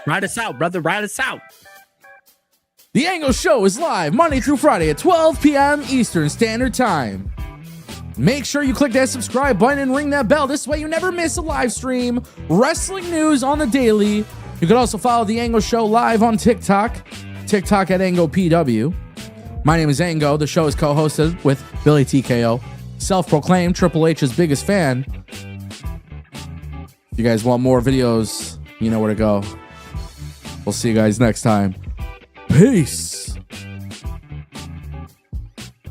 Ride us out, brother. Ride us out. The Angle Show is live Monday through Friday at 12 p.m. Eastern Standard Time. Make sure you click that subscribe button and ring that bell. This way you never miss a live stream. Wrestling news on the daily. You can also follow The Angle Show live on TikTok at AngoPW. My name is Ango. The show is co-hosted with Billy TKO, self-proclaimed Triple H's biggest fan. If you guys want more videos, you know where to go. We'll see you guys next time. Peace.